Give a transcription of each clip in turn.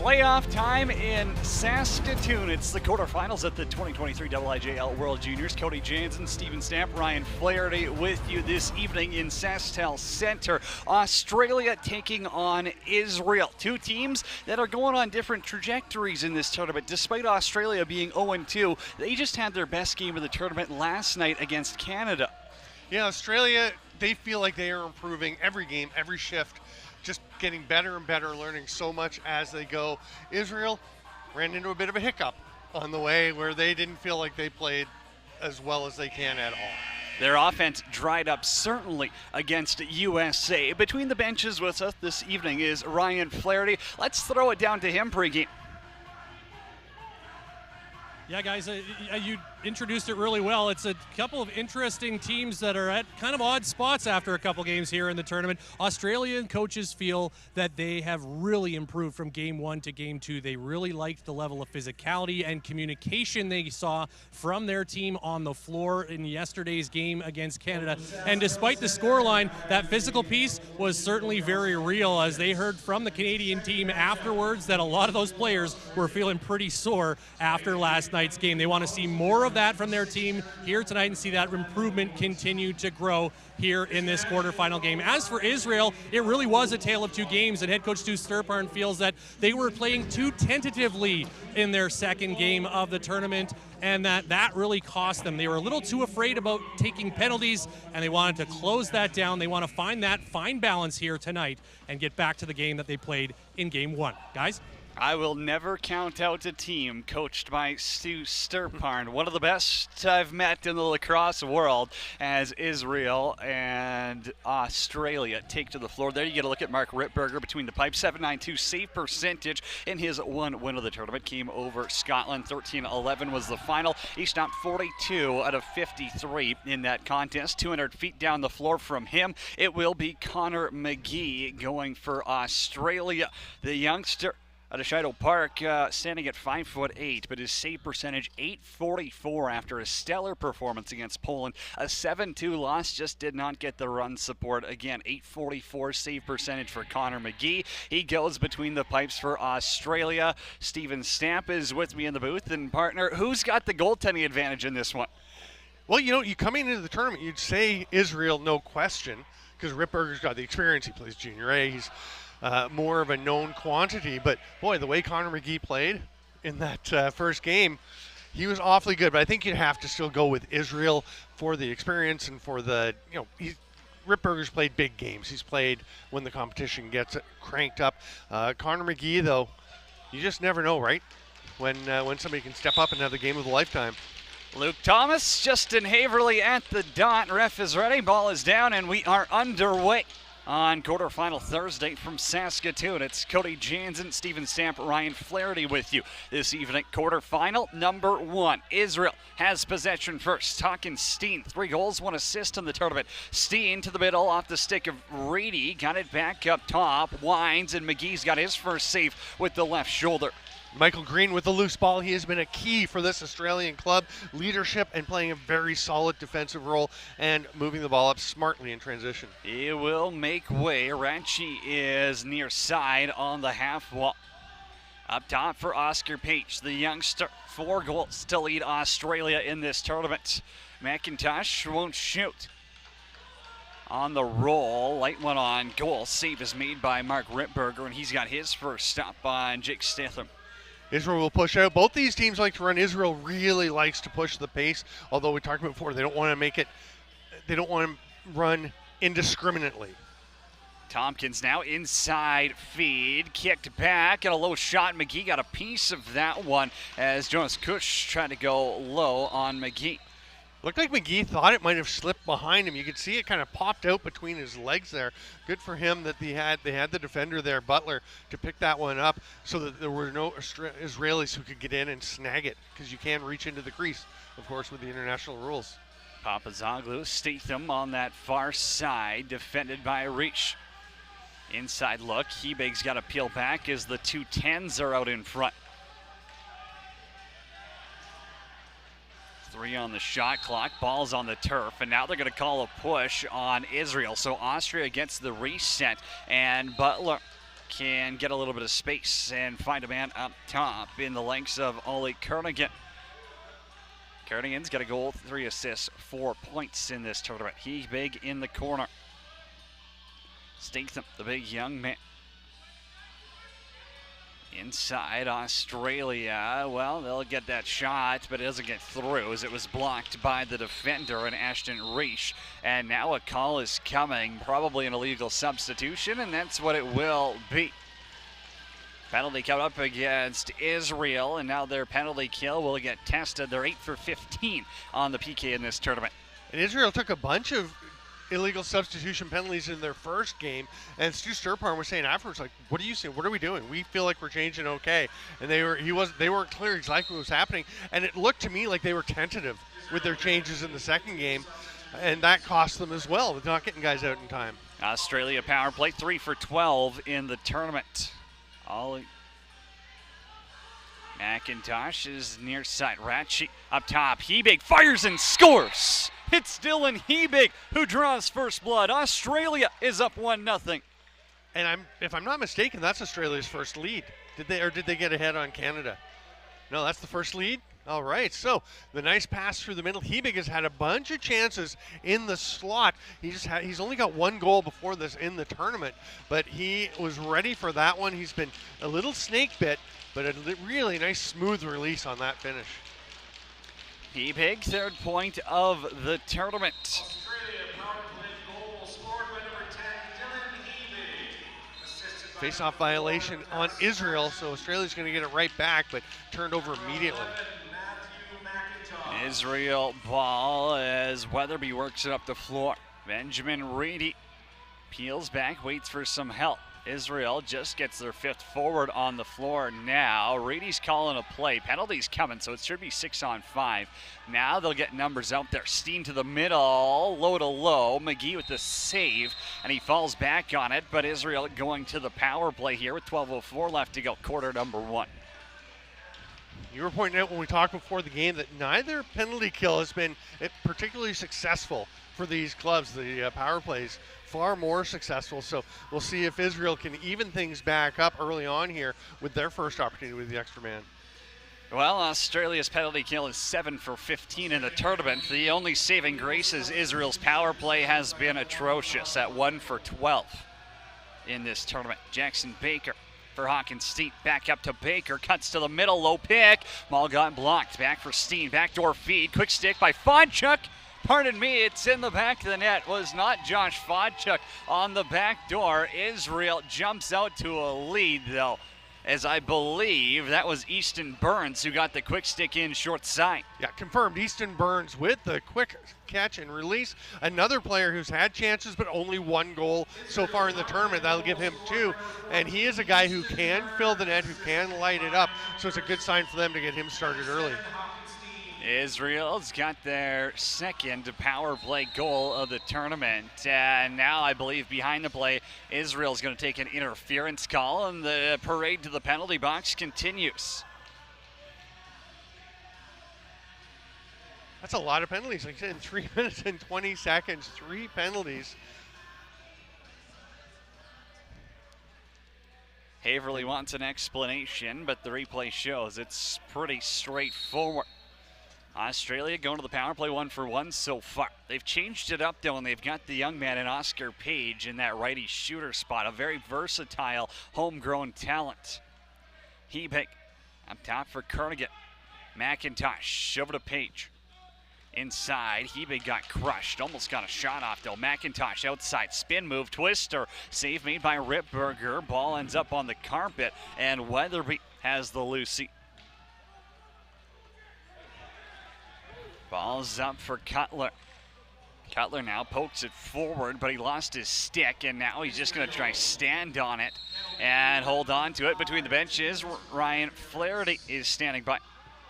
Playoff time in Saskatoon. It's the quarterfinals at the 2023 IIJL World Juniors. Cody Jansen, Stephen Stamp, Ryan Flaherty with you this evening in SaskTel Center. Australia taking on Israel. Two teams that are going on different trajectories in this tournament. Despite Australia being 0-2, they just had their best game of the tournament last night against Canada. Yeah, Australia, they feel like they are improving every game, every shift. Just getting better and better, learning so much as they go. Israel ran into a bit of a hiccup on the way where they didn't feel like they played as well as they can at all. Their offense dried up certainly against USA. Between the benches with us this evening is Ryan Flaherty. Let's throw it down to him pregame. Yeah, guys, you introduced it really well. It's a couple of interesting teams that are at kind of odd spots after a couple games here in the tournament. Australian coaches feel that they have really improved from game one to game two. They really liked the level of physicality and communication they saw from their team on the floor in yesterday's game against Canada. And despite the scoreline, that physical piece was certainly very real, as they heard from the Canadian team afterwards that a lot of those players were feeling pretty sore after last night's game. They want to see more of that from their team here tonight and see that improvement continue to grow here in this quarterfinal game. As for Israel, it really was a tale of two games, and head coach Stu Sturparn feels that they were playing too tentatively in their second game of the tournament, and that really cost them. They were a little too afraid about taking penalties, and they wanted to close that down. They want to find that fine balance here tonight and get back to the game that they played in game one. Guys? I will never count out a team coached by Stu Sturparn, one of the best I've met in the lacrosse world, as Israel and Australia take to the floor. There you get a look at Mark Rittberger between the pipes. 7.92 save percentage in his one win of the tournament. Came over Scotland. 13-11 was the final. He stopped 42 out of 53 in that contest. 200 feet down the floor from him, it will be Connor McGee going for Australia. The youngster out of Shido Park, standing at 5'8", but his save percentage .844 after a stellar performance against Poland. A 7-2 loss, just did not get the run support. Again, .844 save percentage for Connor McGee. He goes between the pipes for Australia. Stephen Stamp is with me in the booth, and partner, who's got the goaltending advantage in this one? Well, you know, you coming into the tournament, you'd say Israel, no question, because Rittberger's got the experience. He plays Junior A. He's more of a known quantity, but boy, the way Connor McGee played in that first game, he was awfully good. But I think you'd have to still go with Israel for the experience and for the, you know, Rittberger's played big games. He's played when the competition gets cranked up. Connor McGee, though, you just never know, right? When somebody can step up and have the game of a lifetime. Luke Thomas, Justin Haverly at the dot. Ref is ready, ball is down, and we are underway on quarterfinal Thursday from Saskatoon. It's Cody Jansen, Stephen Stamp, Ryan Flaherty with you this evening. Quarterfinal number one. Israel has possession first. Talking Steen, 3 goals, 1 assist in the tournament. Steen to the middle off the stick of Reedy. Got it back up top. Winds, and McGee's got his first save with the left shoulder. Michael Green with the loose ball. He has been a key for this Australian club. Leadership and playing a very solid defensive role and moving the ball up smartly in transition. He will make way. Ranchi is near side on the half wall. Up top for Oscar Page, the youngster. 4 goals to lead Australia in this tournament. McIntosh won't shoot. On the roll, light one on goal. Save is made by Mark Rittberger, and he's got his first stop on Jake Statham. Israel will push out. Both these teams like to run. Israel really likes to push the pace, although we talked about before, they don't want to make it, they don't want to run indiscriminately. Tompkins now inside feed, kicked back, and a low shot. McGee got a piece of that one as Jonas Kush tried to go low on McGee. Looked like McGee thought it might have slipped behind him. You could see it kind of popped out between his legs there. Good for him that they had the defender there, Butler, to pick that one up so that there were no Israelis who could get in and snag it, because you can reach into the crease, of course, with the international rules. Papazoglu, Statham on that far side, defended by Reach. Inside look, Hebig's got to peel back as the 210s are out in front. 3 on the shot clock, ball's on the turf, and now they're going to call a push on Israel. So Austria gets the reset, and Butler can get a little bit of space and find a man up top in the lengths of Ollie Kernigan. Kernigan's got a goal, 3 assists, 4 points in this tournament. He big in the corner. Statham, the big young man. Inside Australia, well, they'll get that shot, but it doesn't get through as it was blocked by the defender and Ashton Reich. And now a call is coming, probably an illegal substitution, and that's what it will be. Penalty coming up against Israel, and now their penalty kill will get tested. They're 8 for 15 on the PK in this tournament. And Israel took a bunch of illegal substitution penalties in their first game, and Stu Sturparn was saying afterwards, like, what are you saying? What are we doing? We feel like we're changing okay. And they weren't clear exactly what was happening, and it looked to me like they were tentative with their changes in the second game, and that cost them as well with not getting guys out in time. Australia power play, 3 for 12 in the tournament. Ollie McIntosh is near side. Ratchey up top. Hebig fires and scores. It's Dylan Hebig who draws first blood. Australia is up 1-0. And if I'm not mistaken, that's Australia's first lead. Did they get ahead on Canada? No, that's the first lead. All right, so the nice pass through the middle. Hebig has had a bunch of chances in the slot. He's only got 1 goal before this in the tournament, but he was ready for that one. He's been a little snake bit, but a really nice smooth release on that finish. Hebig, 3rd point of the tournament. Australia power play goal scored by number 10, Dylan Hebig. Assisted by Face-off violation on Israel, so Australia's going to get it right back, but turned over immediately. Israel ball as Weatherby works it up the floor. Benjamin Reedy peels back, waits for some help. Israel just gets their 5th forward on the floor now. Reedy's calling a play. Penalty's coming, so it should be 6-on-5. Now they'll get numbers out there. Steen to the middle, low to low. McGee with the save, and he falls back on it, but Israel going to the power play here with 12:04 left to go, quarter number 1. You were pointing out when we talked before the game that neither penalty kill has been particularly successful for these clubs. The power plays far more successful, so we'll see if Israel can even things back up early on here with their first opportunity with the extra man. Well, Australia's penalty kill is 7 for 15 in the tournament. The only saving grace is Israel's power play has been atrocious at 1 for 12 in this tournament. Jackson Baker for Hawkins-Steen, back up to Baker, cuts to the middle, low pick. Ball got blocked, back for Steen, backdoor feed, quick stick by Fonchuk. Pardon me, it's in the back of the net. Was not Josh Fonchuk on the back door. Israel jumps out to a lead, though, as I believe that was Easton Burns who got the quick stick in short side. Yeah, confirmed. Easton Burns with the quick catch and release. Another player who's had chances, but only 1 goal so far in the tournament. That'll give him 2. And he is a guy who can fill the net, who can light it up. So it's a good sign for them to get him started early. Israel's got their 2nd power play goal of the tournament. And now I believe behind the play, Israel's going to take an interference call, and the parade to the penalty box continues. That's a lot of penalties. Like I said, in 3 minutes and 20 seconds, 3 penalties. Haverly wants an explanation, but the replay shows it's pretty straightforward. Australia going to the power play 1 for 1 so far. They've changed it up though, and they've got the young man in Oscar Page in that righty shooter spot, a very versatile homegrown talent. Hebig up top for Kernigan. McIntosh over to Page. Inside, Hebig got crushed, almost got a shot off though. McIntosh outside, spin move, twister, save made by Ripberger. Ball ends up on the carpet, and Weatherby has the loosey. Ball's up for Cutler. Cutler now pokes it forward, but he lost his stick, and now he's just going to try stand on it and hold on to it. Between the benches, Ryan Flaherty is standing by.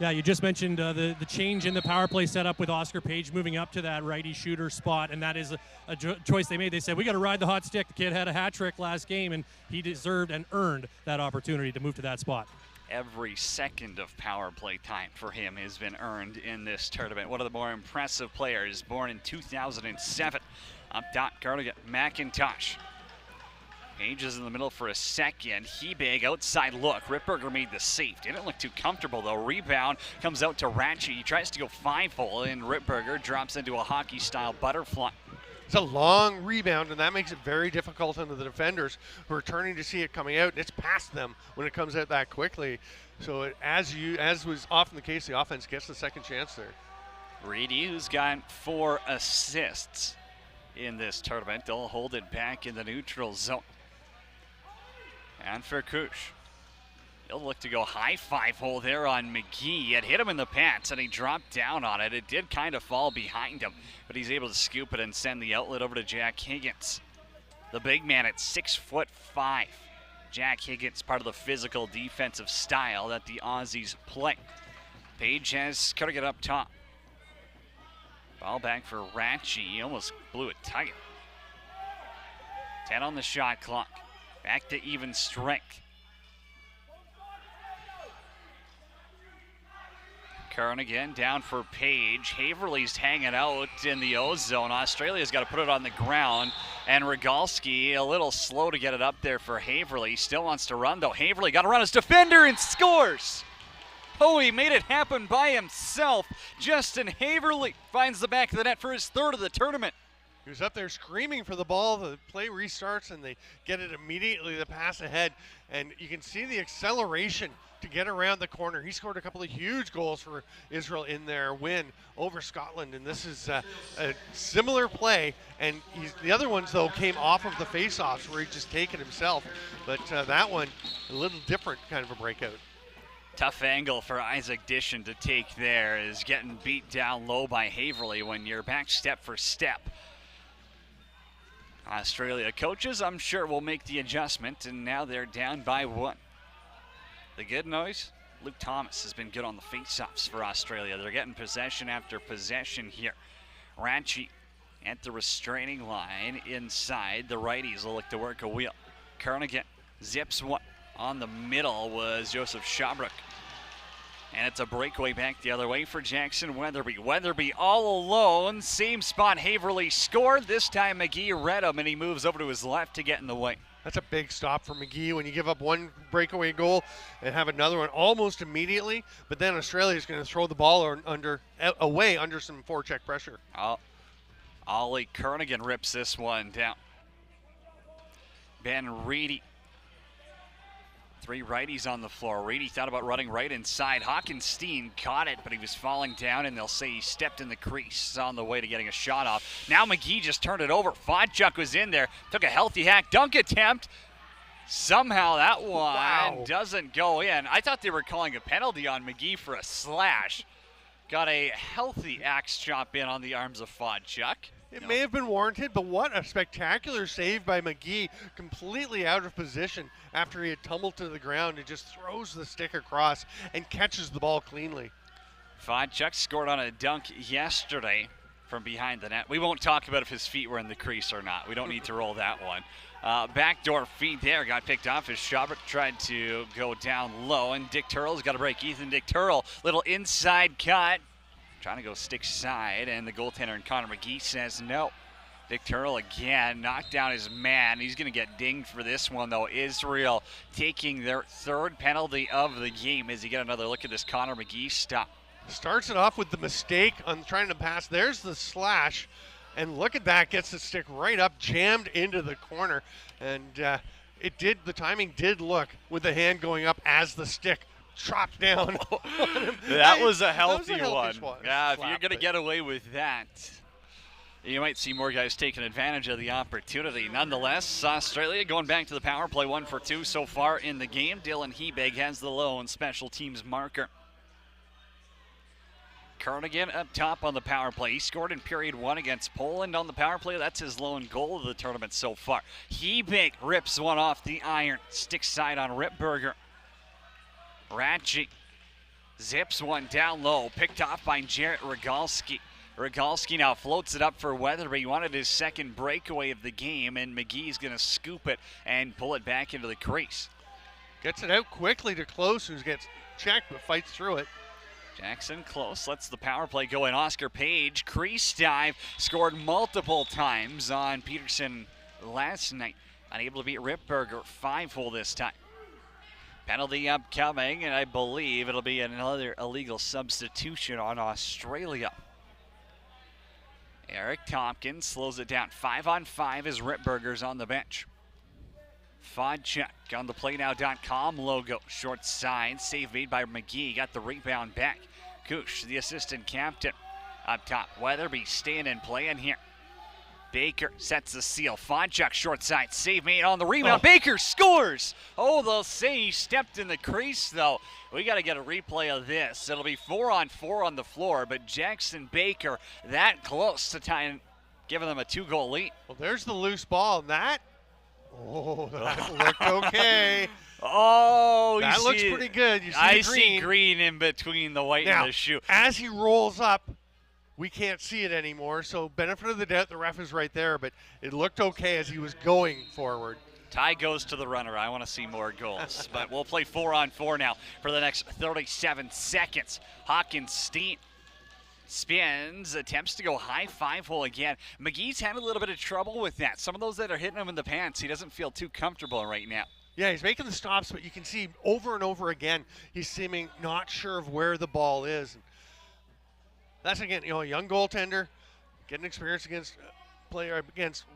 Yeah, you just mentioned the change in the power play setup with Oscar Page moving up to that righty shooter spot, and that is a choice they made. They said, we got to ride the hot stick. The kid had a hat trick last game, and he deserved and earned that opportunity to move to that spot. Every second of power play time for him has been earned in this tournament. One of the more impressive players, born in 2007. Up top, Kernigan, McIntosh. Page is in the middle for a second. Hebig, outside look. Ripberger made the save. Didn't look too comfortable though. Rebound comes out to Ratchy. He tries to go 5-hole, and Ripberger drops into a hockey-style butterfly. It's a long rebound, and that makes it very difficult on the defenders who are turning to see it coming out. It's past them when it comes out that quickly. So as was often the case, the offense gets the second chance there. Reedy, who's got 4 assists in this tournament, they'll hold it back in the neutral zone. And for Kush, he'll look to go high 5-hole there on McGee. It hit him in the pants, and he dropped down on it. It did kind of fall behind him, but he's able to scoop it and send the outlet over to Jack Higgins. The big man at 6'5". Jack Higgins, part of the physical defensive style that the Aussies play. Page has Kurgan up top. Ball back for Ratchy. He almost blew it tight. 10 on the shot clock. Back to even strength. Curran again down for Page. Haverly's hanging out in the O-zone. Australia's got to put it on the ground. And Rogalski a little slow to get it up there for Haverly. Still wants to run though. Haverly got to run his defender and scores. Oh, he made it happen by himself. Justin Haverly finds the back of the net for his 3rd of the tournament. He was up there screaming for the ball. The play restarts, and they get it immediately, the pass ahead. And you can see the acceleration to get around the corner. He scored a couple of huge goals for Israel in their win over Scotland. And this is a similar play. And the other ones, though, came off of the face-offs where he'd just taken himself. But that one, a little different kind of a breakout. Tough angle for Isaac Dishon to take there, is getting beat down low by Haverly when you're back step for step. Australia coaches, I'm sure, will make the adjustment, and now they're down by 1. The good noise, Luke Thomas has been good on the face-offs for Australia. They're getting possession after possession here. Ratchy at the restraining line inside. The righties will look to work a wheel. Kernigan zips one. On the middle was Joseph Shabrook. And it's a breakaway back the other way for Jackson Weatherby. Weatherby all alone. Same spot Haverly scored. This time McGee read him, and he moves over to his left to get in the way. That's a big stop for McGee when you give up one breakaway goal and have another one almost immediately. But then Australia's going to throw the ball away under some forecheck pressure. Ollie Kernigan rips this one down. Ben Reedy. 3 righties on the floor. Reedy thought about running right inside. Hockenstein caught it, but he was falling down, and they'll say he stepped in the crease on the way to getting a shot off. Now McGee just turned it over. Fodchuk was in there, took a healthy hack dunk attempt. Somehow that one doesn't go in. I thought they were calling a penalty on McGee for a slash. Got a healthy axe chop in on the arms of Fodchuk. It may have been warranted, but what a spectacular save by McGee, completely out of position after he had tumbled to the ground and just throws the stick across and catches the ball cleanly. Fodchuk scored on a dunk yesterday from behind the net. We won't talk about if his feet were in the crease or not. We don't need to roll that one. Backdoor feed there, got picked off as Shabrook tried to go down low, and Dick Turrell's got a break. Ethan Dick Turrell, little inside cut. Trying to go stick side, and the goaltender and Connor McGee says no. Dick Turrell again knocked down his man. He's going to get dinged for this one, though. Israel taking their 3rd penalty of the game as you get another look at this Connor McGee stop. Starts it off with the mistake on trying to pass. There's the slash, and look at that. Gets the stick right up, jammed into the corner, and the timing did look with the hand going up as the stick chopped down. That was a healthy one. Yeah, if you're going to get away with that, you might see more guys taking advantage of the opportunity. Nonetheless, Australia going back to the power play, 1 for 2 so far in the game. Dylan Hebig has the lone special teams marker. Kernigan up top on the power play. He scored in period 1 against Poland on the power play. That's his lone goal of the tournament so far. Hebig rips one off the iron. Stick side on Ripberger. Ratchy zips one down low, picked off by Jarrett Rogalski. Rogalski now floats it up for Weatherby. He wanted his 2nd breakaway of the game, and McGee's going to scoop it and pull it back into the crease. Gets it out quickly to Close, who gets checked but fights through it. Jackson Close lets the power play go in. Oscar Page, crease dive, scored multiple times on Peterson last night. Unable to beat Ripberger. 5-hole this time. Penalty upcoming, and I believe it'll be another illegal substitution on Australia. Eric Tompkins slows it down. 5-on-5 as Ripberger's on the bench. Fodchuk on the PlayNow.com logo. Short side, save made by McGee. Got the rebound back. Kush, the assistant captain. Up top, Weatherby staying and playing here. Baker sets the seal. Fodchuk short side, save made on the rebound. Baker scores! Oh, they'll say he stepped in the crease, though. We got to get a replay of this. It'll be 4-on-4 on the floor, but Jackson Baker that close to tying, giving them a 2-goal lead. Well, there's the loose ball, and that looked okay. Oh, that looks pretty good. You see I the green. see green in between the white now, and the shoe. As he rolls up, we can't see it anymore, so benefit of the doubt, the ref is right there, but it looked okay as he was going forward. Tie goes to the runner. I want to see more goals, but we'll play 4-on-4 now for the next 37 seconds. Hawkins-Steen spins, attempts to go high 5-hole again. McGee's had a little bit of trouble with that. Some of those that are hitting him in the pants, he doesn't feel too comfortable right now. Yeah, he's making the stops, but you can see over and over again, he's seeming not sure of where the ball is. That's, again, a young goaltender, getting experience against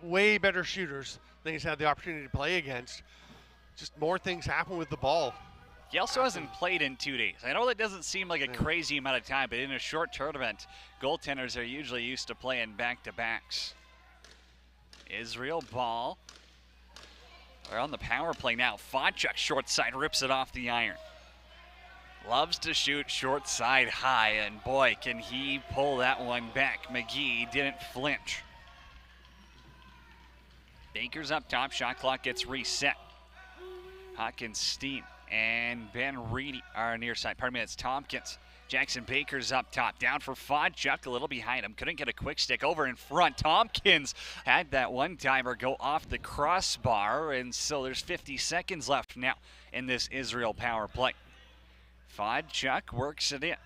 way better shooters than he's had the opportunity to play against. Just more things happen with the ball. He also hasn't played in 2 days. I know that doesn't seem like a crazy amount of time, but in a short tournament, goaltenders are usually used to playing back-to-backs. Israel ball. We're on the power play now. Fodchuk short side rips it off the iron. Loves to shoot short side high, and boy, can he pull that one back. McGee didn't flinch. Baker's up top, shot clock gets reset. Hawkins-Steen and Ben Reedy are near side. Pardon me, it's Tompkins. Jackson Baker's up top, down for Fodchuk, a little behind him. Couldn't get a quick stick over in front. Tompkins had that one-timer go off the crossbar, and so there's 50 seconds left now in this Israel power play. Fodchuk works it in.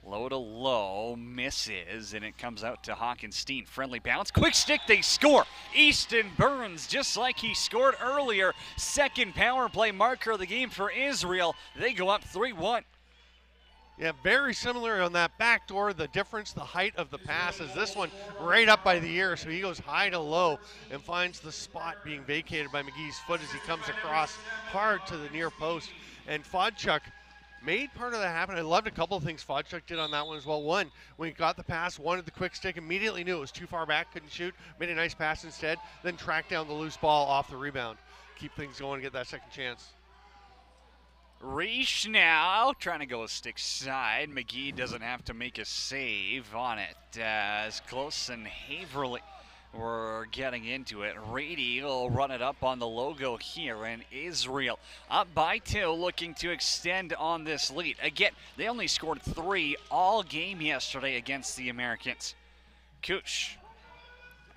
Low to low, misses, and it comes out to Hawkins-Steen. Friendly bounce, quick stick, they score. Easton Burns, just like he scored earlier. Second power play marker of the game for Israel. They go up 3-1. Yeah, very similar on that back door. The difference, the height of the pass is this one right up by the ear. So he goes high to low and finds the spot being vacated by McGee's foot as he comes across hard to the near post. And Fodchuk made part of that happen. I loved a couple of things Fodchuk did on that one as well. One, when he got the pass, wanted the quick stick, immediately knew it was too far back, couldn't shoot, made a nice pass instead, then tracked down the loose ball off the rebound. Keep things going and get that second chance. Reish now trying to go stick side. McGee doesn't have to make a save on it as Close and Haverly were getting into it. Reedy will run it up on the logo here, and Israel up by 2, looking to extend on this lead. Again, they only scored 3 all game yesterday against the Americans. Kush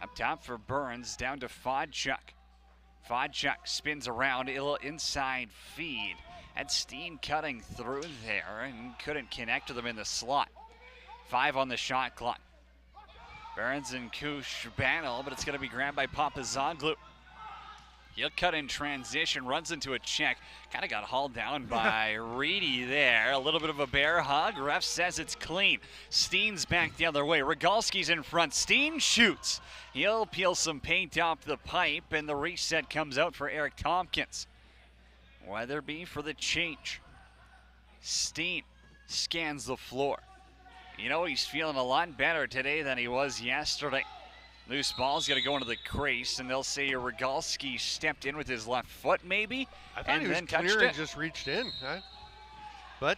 up top for Burns, down to Fodchuk. Fodchuk spins around, inside feed. Had Steen cutting through there and couldn't connect to them in the slot. 5 on the shot clock. Burns and Kush battle, but it's going to be grabbed by Papazoglu. He'll cut in transition, runs into a check. Kind of got hauled down by Reedy there. A little bit of a bear hug. Ref says it's clean. Steen's back the other way. Rogalski's in front. Steen shoots. He'll peel some paint off the pipe, and the reset comes out for Eric Tompkins. Weatherby for the change. Steen scans the floor. You know, he's feeling a lot better today than he was yesterday. Loose ball's going to go into the crease, and they'll say Rogalski stepped in with his left foot, maybe, I thought and he was then touched clear it. and just reached in. Huh? But,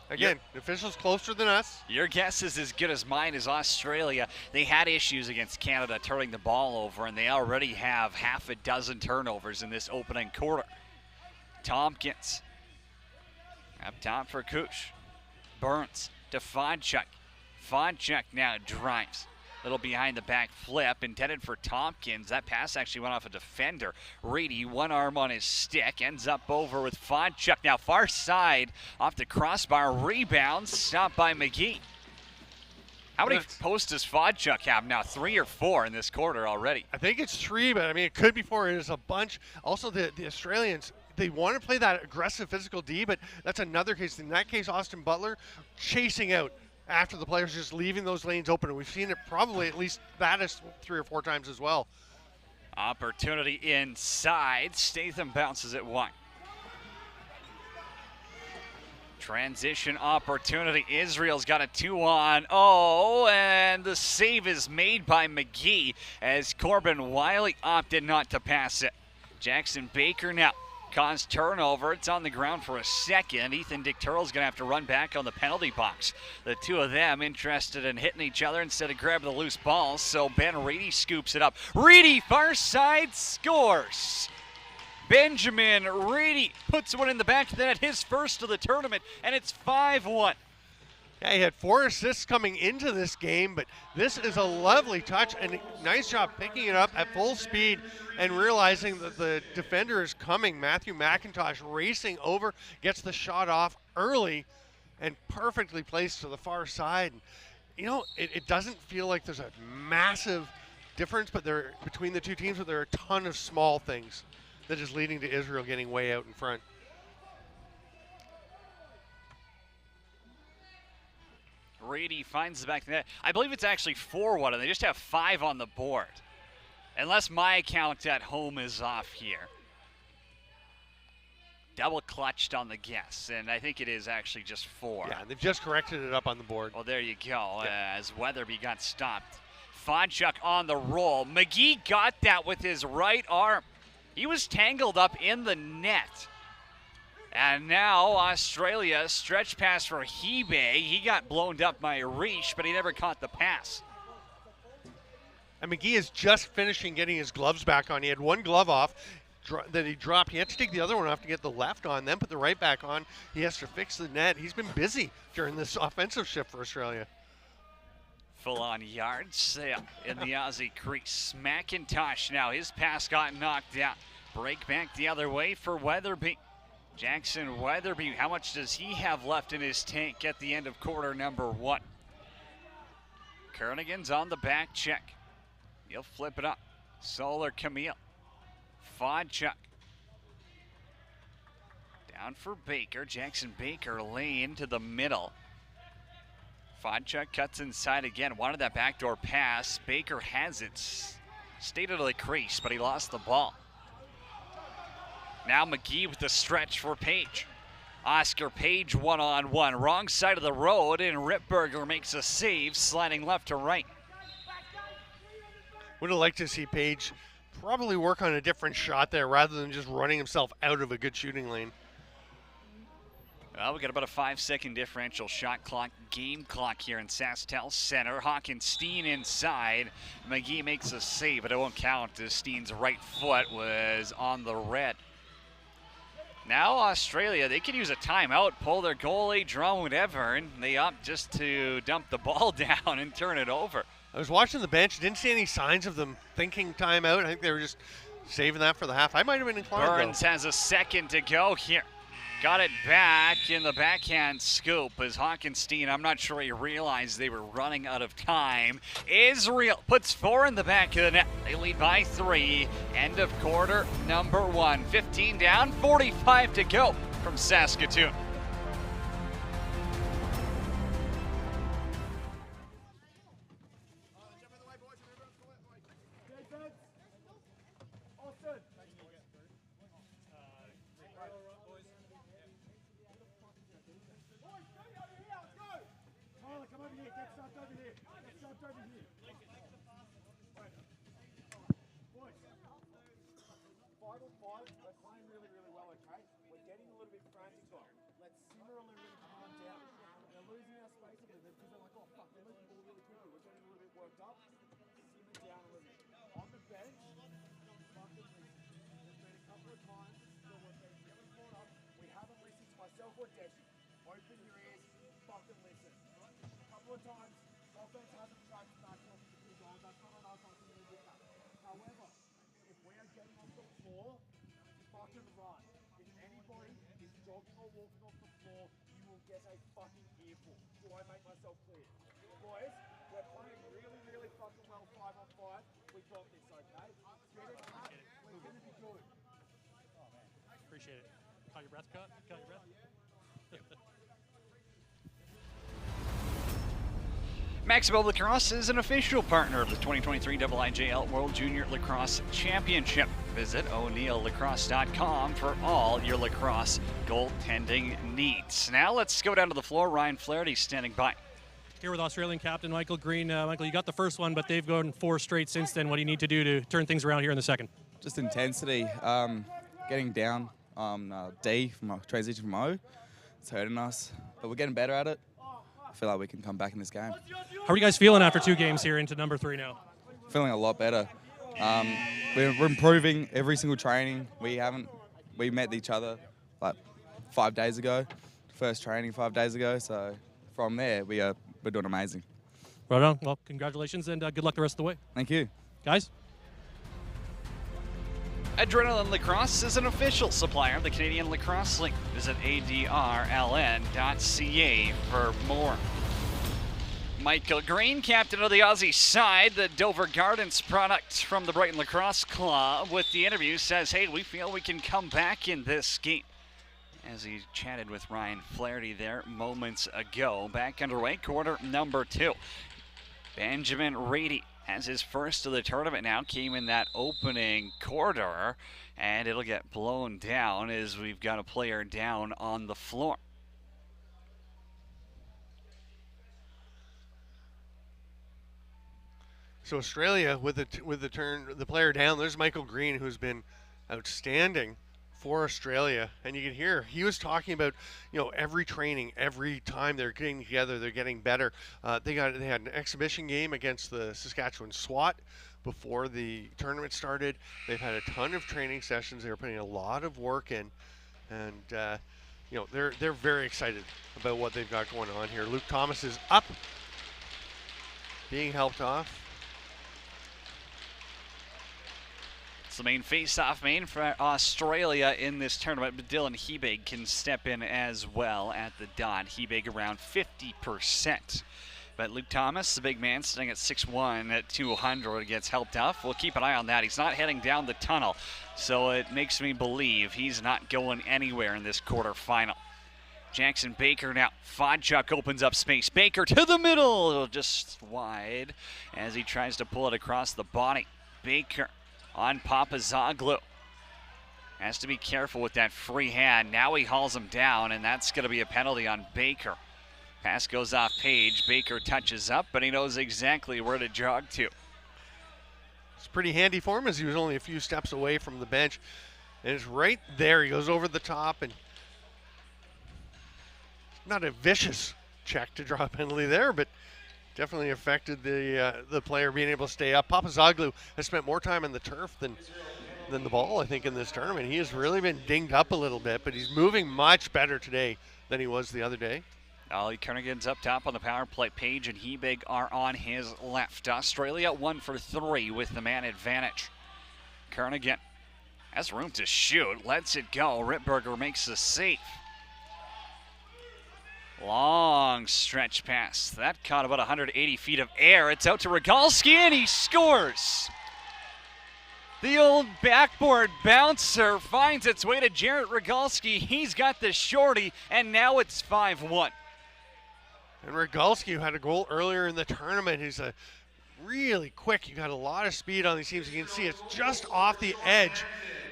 again, the official's closer than us. Your guess is as good as mine. As Australia, they had issues against Canada turning the ball over, and they already have half a dozen turnovers in this opening quarter. Tompkins up top for Kush. Burns to Fodchuk. Fodchuk now drives. Little behind the back flip intended for Tompkins. That pass actually went off a defender. Reedy, one arm on his stick, ends up over with Fodchuk. Now far side off the crossbar. Rebound stopped by McGee. How many posts does Fodchuk have now? 3 or 4 in this quarter already. I think it's 3, but I mean, it could be 4. It is a bunch. Also, the Australians, they want to play that aggressive physical D, but that's another case. In that case, Austin Butler chasing out after the players, just leaving those lanes open. And we've seen it probably at least that is 3 or 4 times as well. Opportunity inside. Statham bounces it one. Transition opportunity. Israel's got a 2-on. Oh, and the save is made by McGee as Corbin Wiley opted not to pass it. Jackson Baker now caused turnover. It's on the ground for a second. Ethan Dictural's going to have to run back on the penalty box. The two of them interested in hitting each other instead of grabbing the loose balls, so Ben Reedy scoops it up. Reedy, far side, scores. Benjamin Reedy puts one in the back of the net, his first of the tournament, and it's 5-1. Yeah, he had 4 assists coming into this game, but this is a lovely touch, and nice job picking it up at full speed and realizing that the defender is coming. Matthew McIntosh racing over, gets the shot off early, and perfectly placed to the far side. You know, it doesn't feel like there's a massive difference between the two teams, but there are a ton of small things that is leading to Israel getting way out in front. Reedy finds the back of the net. I believe it's actually 4-1, and they just have 5 on the board. Unless my count at home is off here. Double clutched on the guess, and I think it is actually just 4. Yeah, they've just corrected it up on the board. Well, there you go, as Weatherby got stopped. Fodchuk on the roll. McGee got that with his right arm. He was tangled up in the net. And now Australia, stretch pass for Hebe. He got blown up by Reish, but he never caught the pass. And McGee is just finishing getting his gloves back on. He had one glove off that he dropped. He had to take the other one off to get the left on, then put the right back on. He has to fix the net. He's been busy during this offensive shift for Australia. Full-on yard sale in the Aussie crease. McIntosh now, his pass got knocked down. Break back the other way for Weatherby. Jackson Weatherby, how much does he have left in his tank at the end of quarter number 1? Kernigan's on the back check. He'll flip it up. Solar Camille. Fodchuk. Down for Baker. Jackson Baker lane to the middle. Fodchuk cuts inside again. Wanted that backdoor pass. Baker has it. Stayed out of the crease, but he lost the ball. Now McGee with the stretch for Page. Oscar Page one-on-one. Wrong side of the road, and Ripberger makes a save, sliding left to right. Would have liked to see Page probably work on a different shot there rather than just running himself out of a good shooting lane. Well, we got about a 5-second differential shot clock, game clock here in SaskTel Center. Hawkins-Steen inside. McGee makes a save, but it won't count as Steen's right foot was on the red. Now Australia, they could use a timeout, pull their goalie, draw whatever, and they opt just to dump the ball down and turn it over. I was watching the bench, didn't see any signs of them thinking timeout. I think they were just saving that for the half. I might have been inclined. Burns has a second to go here. Got it back in the backhand scoop as Hawkins-Steen, I'm not sure he realized they were running out of time. Israel puts 4 in the back of the net. They lead by 3. End of quarter number 1. 15 down, 45 to go from Saskatoon. Open your ears, fucking listen. A couple of times, offense hasn't tracked back off the key goal. That's not on us, I can live with that. However, if we are getting off the floor, fucking run. If anybody is jogging or walking off the floor, you will get a fucking earful. Do I make myself clear? Boys, got this, okay? Get it up. We're going to be good. Appreciate it. Caught your breath, Cut? Caught your breath? Maximo Lacrosse is an official partner of the 2023 IIJL World Junior Lacrosse Championship. Visit o'neilllacrosse.com for all your lacrosse goaltending needs. Now let's go down to the floor. Ryan Flaherty standing by. Here with Australian captain Michael Green. Michael, you got the first one, but they've gone 4 straight since then. What do you need to do to turn things around here in the second? Just intensity, getting down D from transition from O. It's hurting us, but we're getting better at it. I feel like we can come back in this game. How are you guys feeling after 2 games here into number 3 now? Feeling a lot better. We're improving every single training. We met each other like 5 days ago, first training 5 days ago. So from there, we're doing amazing. Right on. Well, congratulations and good luck the rest of the way. Thank you. Guys? Adrenaline Lacrosse is an official supplier of the Canadian Lacrosse League. Visit adrln.ca for more. Michael Green, captain of the Aussie side, the Dover Gardens product from the Brighton Lacrosse Club, with the interview says, hey, we feel we can come back in this game. As he chatted with Ryan Flaherty there moments ago. Back underway, quarter number 2. Benjamin Reedy has his first of the tournament now, came in that opening quarter, and it'll get blown down as we've got a player down on the floor. So Australia with the player down. There's Michael Green, who's been outstanding for Australia, and you can hear he was talking about, every training, every time they're getting together, they're getting better. They had an exhibition game against the Saskatchewan SWAT before the tournament started. They've had a ton of training sessions. They're putting a lot of work in, and they're very excited about what they've got going on here. Luke Thomas is up, being helped off. The main face-off main for Australia in this tournament, but Dylan Hebig can step in as well at the dot. Hebig around 50%. But Luke Thomas, the big man, sitting at 6'1", at 200, gets helped off. We'll keep an eye on that. He's not heading down the tunnel, so it makes me believe he's not going anywhere in this quarterfinal. Jackson Baker now. Fodchuk opens up space. Baker to the middle, just wide as he tries to pull it across the body. Baker on Papazoglu. Has to be careful with that free hand. Now he hauls him down, and that's going to be a penalty on Baker. Pass goes off page. Baker touches up, but he knows exactly where to jog to. It's pretty handy for him as he was only a few steps away from the bench. And it's right there. He goes over the top, and not a vicious check to draw a penalty there, but definitely affected the player being able to stay up. Papazoglu has spent more time on the turf than the ball, I think, in this tournament. He has really been dinged up a little bit, but he's moving much better today than he was the other day. Ollie Kernigan's up top on the power play. Page and Hebig are on his left. Australia 1 for 3 with the man advantage. Kernigan has room to shoot, lets it go. Rittberger makes the save. Long stretch pass. That caught about 180 feet of air. It's out to Rogalski, and he scores. The old backboard bouncer finds its way to Jarrett Rogalski. He's got the shorty, and now it's 5-1. And Rogalski, who had a goal earlier in the tournament, he's really quick. You got a lot of speed on these teams. You can see it's just off the edge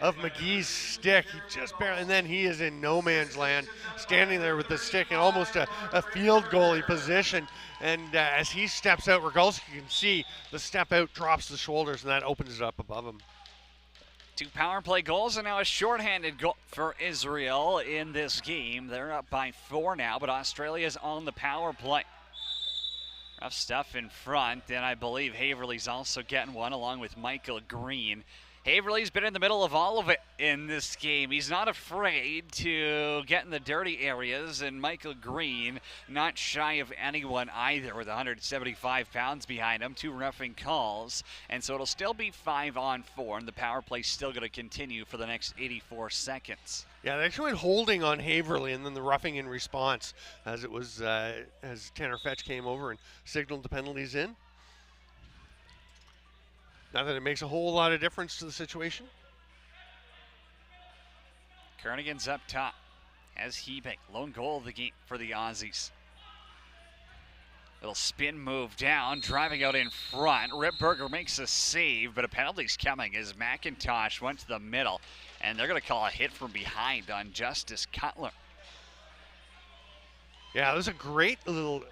of McGee's stick. He just barely, and then he is in no man's land, standing there with the stick in almost a field goalie position. And as he steps out, Rogalski, you can see the step out drops the shoulders, and that opens it up above him. 2 power play goals and now a shorthanded goal for Israel in this game. They're up by 4 now, but Australia's on the power play. Rough stuff in front, and I believe Haverly's also getting one along with Michael Green. Haverly's been in the middle of all of it in this game. He's not afraid to get in the dirty areas, and Michael Green not shy of anyone either with 175 pounds behind him, 2 roughing calls, and so it'll still be 5-on-4, and the power play's still going to continue for the next 84 seconds. Yeah, they actually went holding on Haverly, and then the roughing in response as it was as Tanner Fetch came over and signaled the penalties in. Not that it makes a whole lot of difference to the situation. Kernigan's up top as Hebig, lone goal of the game for the Aussies. Little spin move down, driving out in front. Ripberger makes a save, but a penalty's coming as McIntosh went to the middle, and they're going to call a hit from behind on Justice Cutler. Yeah, it was a great little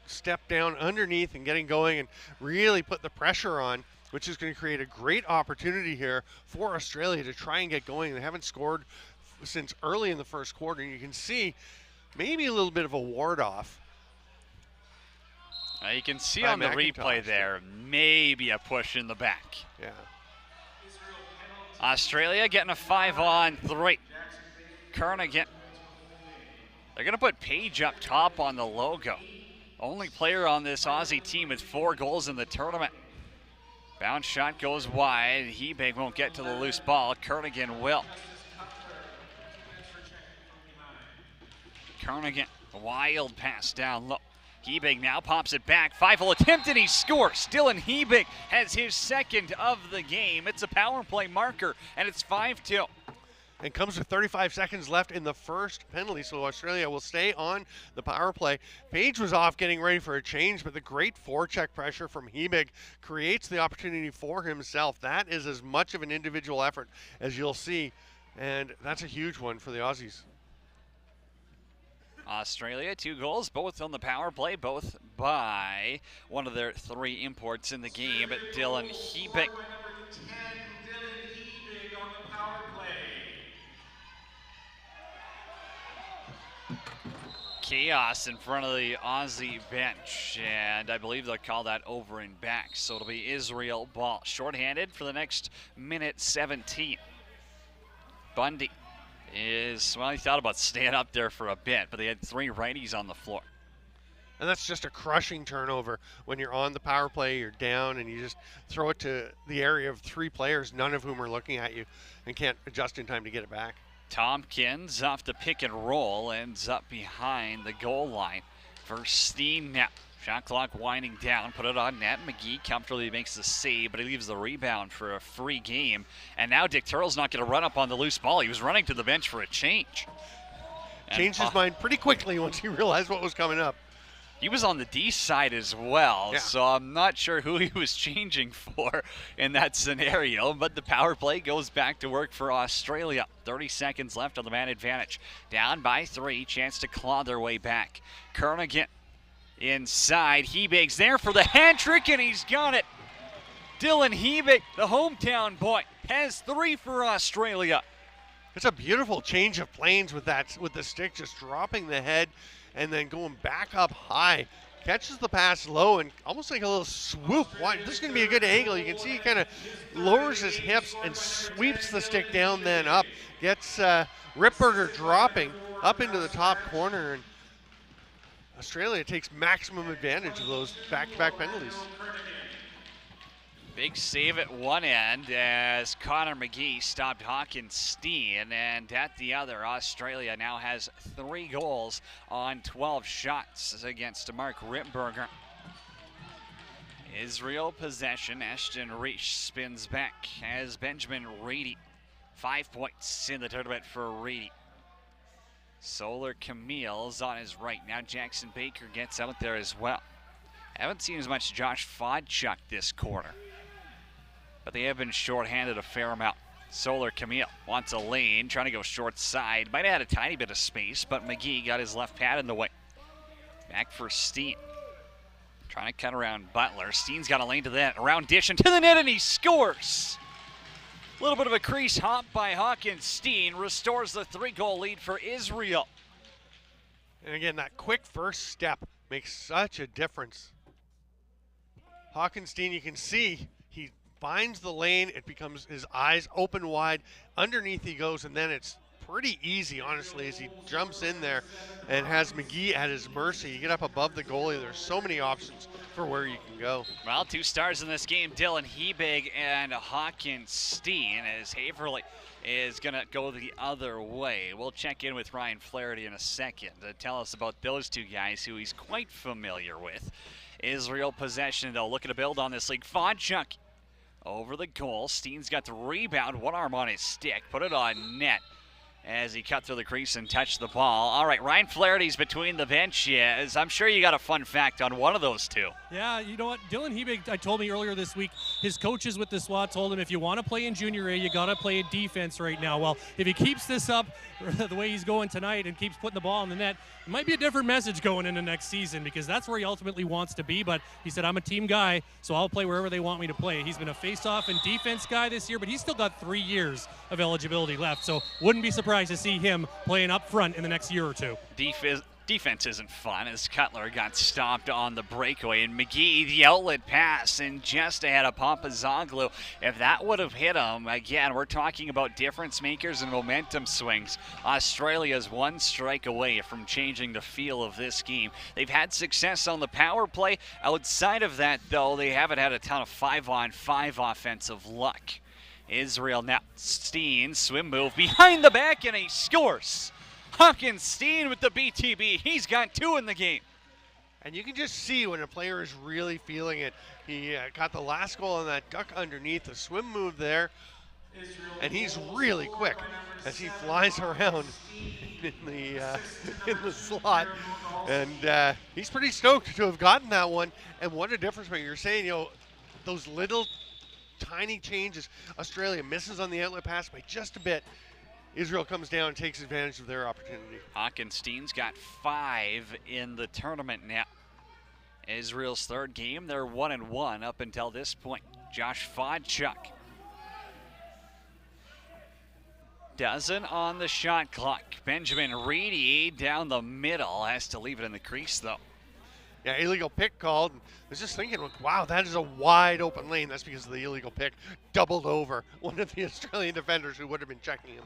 step down underneath and getting going and really put the pressure on, which is going to create a great opportunity here for Australia to try and get going. They haven't scored since early in the first quarter, and you can see maybe a little bit of a ward off. You can see on the replay there, maybe a push in the back. Yeah. Australia getting a 5-on-3. Kernigan. They're going to put Page up top on the logo. Only player on this Aussie team with 4 goals in the tournament. Bounce shot goes wide. Hebig won't get to the loose ball. Kernigan will. Kernigan, wild pass down low. Hebig now pops it back. 5-hole attempt and he scores. Dylan Hebig has his second of the game. It's a power play marker and it's 5-2. And comes with 35 seconds left in the first penalty, so Australia will stay on the power play. Page was off getting ready for a change, but the great forecheck pressure from Hebig creates the opportunity for himself. That is as much of an individual effort as you'll see, and that's a huge one for the Aussies. Australia, 2 goals, both on the power play, both by one of their 3 imports in the game, Dylan Hebig. Chaos in front of the Aussie bench, and I believe they'll call that over and back. So it'll be Israel ball. Shorthanded for the next minute 17. Bundy is, well, he thought about staying up there for a bit, but they had 3 righties on the floor. And that's just a crushing turnover. When you're on the power play, you're down, and you just throw it to the area of 3 players, none of whom are looking at you, and can't adjust in time to get it back. Tompkins off the pick and roll, ends up behind the goal line. Verstein now. Shot clock winding down, put it on net. McGee comfortably makes the save, but he leaves the rebound for a free game. And now Dick Turl's not going to run up on the loose ball. He was running to the bench for a change. Changed his mind pretty quickly once he realized what was coming up. He was on the D side as well, yeah. So I'm not sure who he was changing for in that scenario, but the power play goes back to work for Australia. 30 seconds left on the man advantage. Down by 3, chance to claw their way back. Kernigan inside, Hebig's there for the hand trick, and he's got it. Dylan Hebig, the hometown boy, has 3 for Australia. It's a beautiful change of planes with the stick just dropping the head and then going back up high. Catches the pass low and almost like a little swoop. This is going to be a good angle. You can see he kind of lowers his hips and sweeps the stick down, then up. Gets Ripberger dropping up into the top corner, and Australia takes maximum advantage of those back-to-back penalties. Big save at one end as Connor McGee stopped Hawkins-Steen, and at the other, Australia now has 3 goals on 12 shots against Mark Ripberger. Israel possession. Ashton Reich spins back as Benjamin Reedy. 5 points in the tournament for Reedy. Solar Camille's on his right. Now Jackson Baker gets out there as well. Haven't seen as much Josh Fodchuk this quarter, but they have been shorthanded a fair amount. Solar Camille wants a lane, trying to go short side. Might have had a tiny bit of space, but McGee got his left pad in the way. Back for Steen. Trying to cut around Butler. Steen's got a lane to the net. Around dish into the net, and he scores. A little bit of a crease hop by Hawkins-Steen restores the 3-goal lead for Israel. And again, that quick first step makes such a difference. Hawkins-Steen, you can see he finds the lane. It becomes his eyes open wide. Underneath he goes, and then it's pretty easy, honestly, as he jumps in there and has McGee at his mercy. You get up above the goalie. There's so many options for where you can go. Well, 2 stars in this game, Dylan Hebig and Hawkins-Steen, as Haverly is going to go the other way. We'll check in with Ryan Flaherty in a second to tell us about those 2 guys who he's quite familiar with. Israel possession, though, looking to build on this league. Fodchuk over the goal. Steen's got the rebound, one arm on his stick, put it on net as he cut through the crease and touched the ball. All right, Ryan Flaherty's between the benches. I'm sure you got a fun fact on one of those two. Yeah, you know what? Dylan Hebig told me earlier this week, his coaches with the SWAT told him if you want to play in Junior A, you got to play defense right now. Well, if he keeps this up the way he's going tonight and keeps putting the ball in the net, it might be a different message going into next season because that's where he ultimately wants to be. But he said, I'm a team guy, so I'll play wherever they want me to play. He's been a face-off and defense guy this year, but he's still got 3 years of eligibility left, so wouldn't be surprised to see him playing up front in the next year or two. Defense isn't fun as Cutler got stopped on the breakaway, and McGee the outlet pass and just ahead of Papazoglou. If that would have hit him, again, we're talking about difference makers and momentum swings. Australia's one strike away from changing the feel of this game. They've had success on the power play. Outside of that, though, they haven't had a ton of 5-on-5 offensive luck. Israel now, Steen, swim move behind the back, and he scores. Hopkins Steen with the BTB. He's got 2 in the game. And you can just see when a player is really feeling it. He got the last goal on that duck underneath, the swim move there. And he's really quick as he flies around in the slot. And he's pretty stoked to have gotten that one. And what a difference maker. You're saying, you know, those little tiny changes. Australia misses on the outlet pass by just a bit. Israel comes down and takes advantage of their opportunity. Hawkinstein's got 5 in the tournament now. Israel's third game, they're 1-1 up until this point. Josh Fodchuk. Dozen on the shot clock. Benjamin Reedy down the middle, has to leave it in the crease though. Yeah, illegal pick called. I was just thinking, wow, that is a wide open lane. That's because of the illegal pick doubled over one of the Australian defenders who would have been checking him.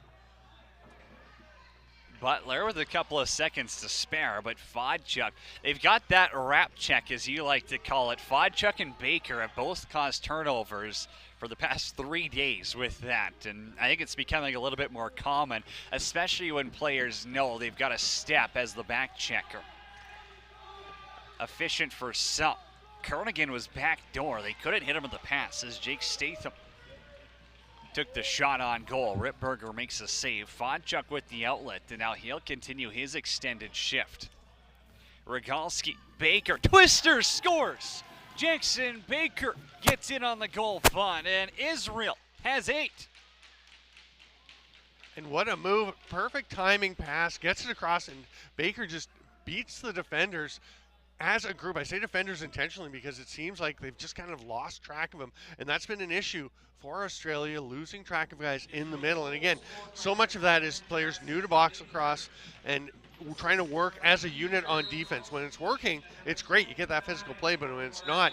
Butler with a couple of seconds to spare, but Fodchuk, they've got that wrap check, as you like to call it. Fodchuk and Baker have both caused turnovers for the past 3 days with that, and I think it's becoming a little bit more common, especially when players know they've got a step as the back checker. Efficient for some. Kernigan was backdoor. They couldn't hit him with the pass as Jake Statham took the shot on goal. Ripberger makes a save. Fodchuk with the outlet, and now he'll continue his extended shift. Rogalski, Baker, Twister scores! Jackson Baker gets in on the goal fun, and Israel has 8. And what a move. Perfect timing pass, gets it across, and Baker just beats the defenders as a group. I say defenders intentionally because it seems like they've just kind of lost track of him, and that's been an issue for Australia, losing track of guys in the middle. And again, so much of that is players new to box lacrosse and trying to work as a unit on defense. When it's working, it's great. You get that physical play, but when it's not,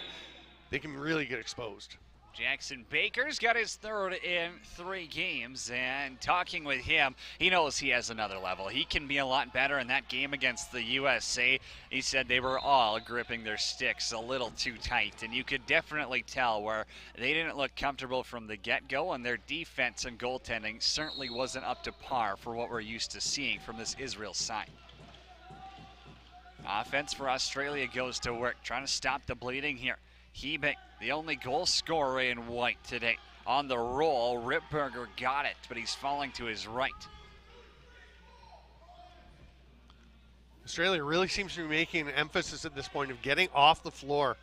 they can really get exposed. Jackson Baker's got his 3rd in 3 games, and talking with him, he knows he has another level. He can be a lot better. In that game against the USA, he said they were all gripping their sticks a little too tight, and you could definitely tell where they didn't look comfortable from the get-go, and their defense and goaltending certainly wasn't up to par for what we're used to seeing from this Israel side. Offense for Australia goes to work, trying to stop the bleeding here. Hebing, the only goal scorer in white today. On the roll, Ripberger got it, but he's falling to his right. Australia really seems to be making an emphasis at this point of getting off the floor.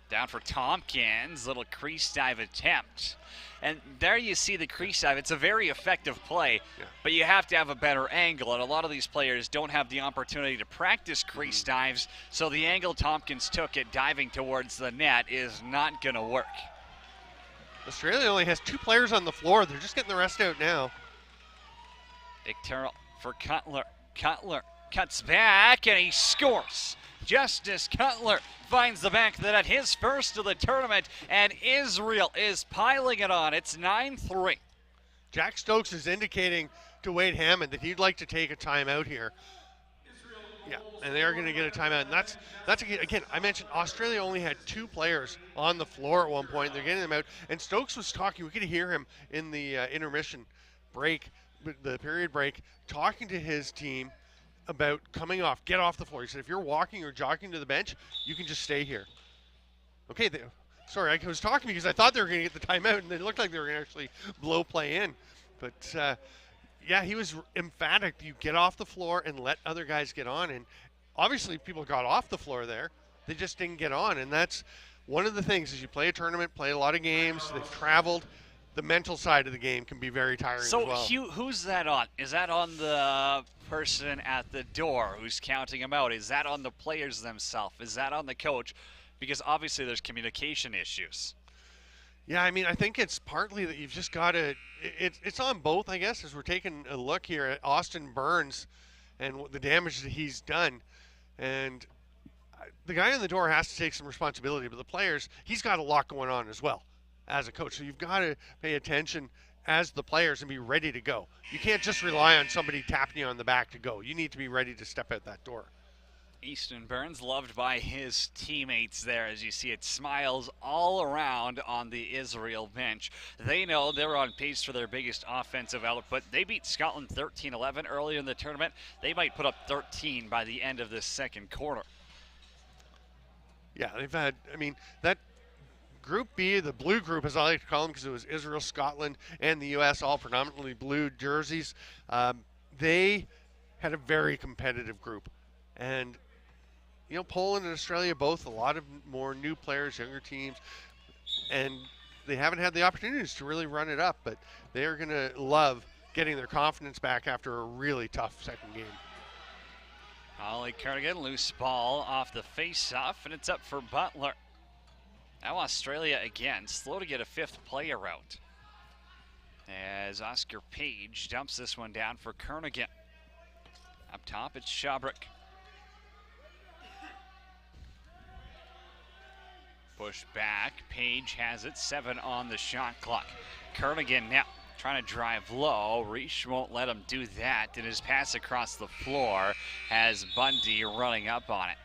Down for Tompkins, little crease dive attempt. And there you see the crease dive. It's a very effective play, but you have to have a better angle, and a lot of these players don't have the opportunity to practice crease dives, so the angle Tompkins took at diving towards the net is not going to work. Australia only has 2 players on the floor. They're just getting the rest out now. Big Terrell for Cutler. Cutler cuts back, and he scores. Justice Cutler finds the back of the net, his first of the tournament, and Israel is piling it on. It's 9-3. Jack Stokes is indicating to Wade Hammond that he'd like to take a timeout here. Yeah, and they're going to get a timeout. And that's again, I mentioned Australia only had 2 players on the floor at one point. They're getting them out. And Stokes was talking, we could hear him in the intermission break, the period break, talking to his team about coming off, get off the floor. He said, if you're walking or jogging to the bench, you can just stay here. Okay, Sorry, I was talking because I thought they were going to get the timeout, and it looked like they were going to actually blow play in. But, yeah, he was emphatic. You get off the floor and let other guys get on. And obviously people got off the floor there. They just didn't get on. And that's one of the things is you play a tournament, play a lot of games. They've traveled. The mental side of the game can be very tiring as well. So, who's that on? Is that on the person at the door who's counting them out? Is that on the players themselves? Is that on the coach? Because obviously there's communication issues. Yeah, I mean, I think it's partly that you've just got to it's on both, I guess, as we're taking a look here at Austin Burns and the damage that he's done. And the guy on the door has to take some responsibility, but the players, he's got a lot going on as well as a coach. So you've got to pay attention as the players and be ready to go. You can't just rely on somebody tapping you on the back to go. You need to be ready to step out that door. Easton Burns loved by his teammates there. As you see, it smiles all around on the Israel bench. They know they're on pace for their biggest offensive output. They beat Scotland 13-11 earlier in the tournament. They might put up 13 by the end of this second quarter. Yeah, they've had, I mean, that Group B, the blue group, as I like to call them, because it was Israel, Scotland, and the U.S., all predominantly blue jerseys. They had a very competitive group. And you know, Poland and Australia both a lot of more new players, younger teams, and they haven't had the opportunities to really run it up, but they're going to love getting their confidence back after a really tough second game. Ollie Kernigan, loose ball off the face-off, and it's up for Butler. Now Australia again, slow to get a fifth player out. As Oscar Page dumps this one down for Kernigan. Up top, it's Shabrick. Push back, Page has it, 7 on the shot clock. Kernigan now trying to drive low. Reich won't let him do that, and his pass across the floor has Bundy running up on it.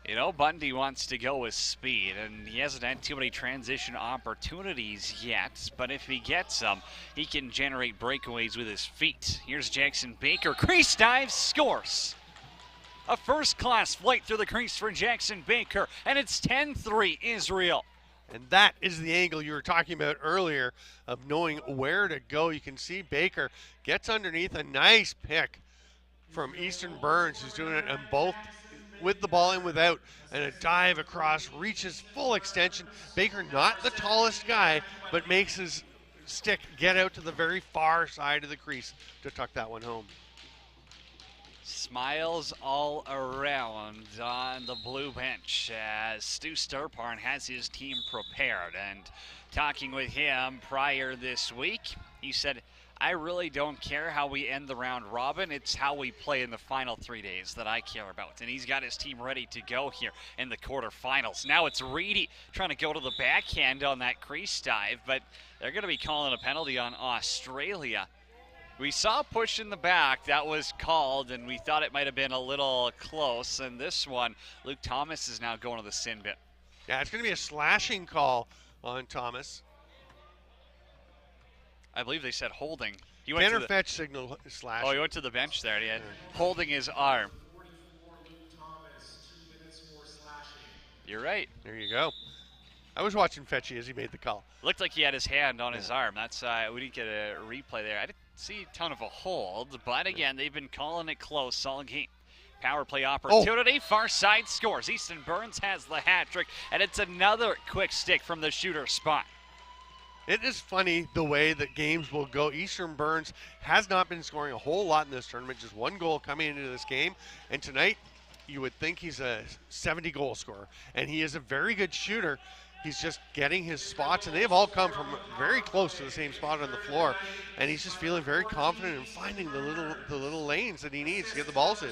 You know, Bundy wants to go with speed, and he hasn't had too many transition opportunities yet, but if he gets them, he can generate breakaways with his feet. Here's Jackson Baker, crease dive, scores. A first-class flight through the crease for Jackson Baker, and it's 10-3 Israel. And that is the angle you were talking about earlier of knowing where to go. You can see Baker gets underneath, a nice pick from Easton Burns, who's doing it on both with the ball and without, and a dive across, reaches full extension. Baker, not the tallest guy, but makes his stick get out to the very far side of the crease to tuck that one home. Smiles all around on the blue bench as Stu Sturparn has his team prepared. And talking with him prior this week, he said, I really don't care how we end the round robin. It's how we play in the final 3 days that I care about. And he's got his team ready to go here in the quarterfinals. Now it's Reedy trying to go to the backhand on that crease dive, but they're going to be calling a penalty on Australia. We saw a push in the back that was called, and we thought it might have been a little close. And this one, Luke Thomas is now going to the sin bin. Yeah, it's going to be a slashing call on Thomas. I believe they said holding. He went Banner to the fetch signal slash. Oh, he went to the bench there. He had holding his arm. You're right. There you go. I was watching Fetchy as he made the call. Looked like he had his hand on his arm. That's we didn't get a replay there. I didn't see a ton of a hold, but again, they've been calling it close all game. Power play opportunity, far side scores. Easton Burns has the hat trick, and it's another quick stick from the shooter spot. It is funny the way that games will go. Easton Burns has not been scoring a whole lot in this tournament, just one goal coming into this game. And tonight, you would think he's a 70-goal scorer. And he is a very good shooter. He's just getting his spots, and they've all come from very close to the same spot on the floor. And he's just feeling very confident in finding the little lanes that he needs to get the balls in.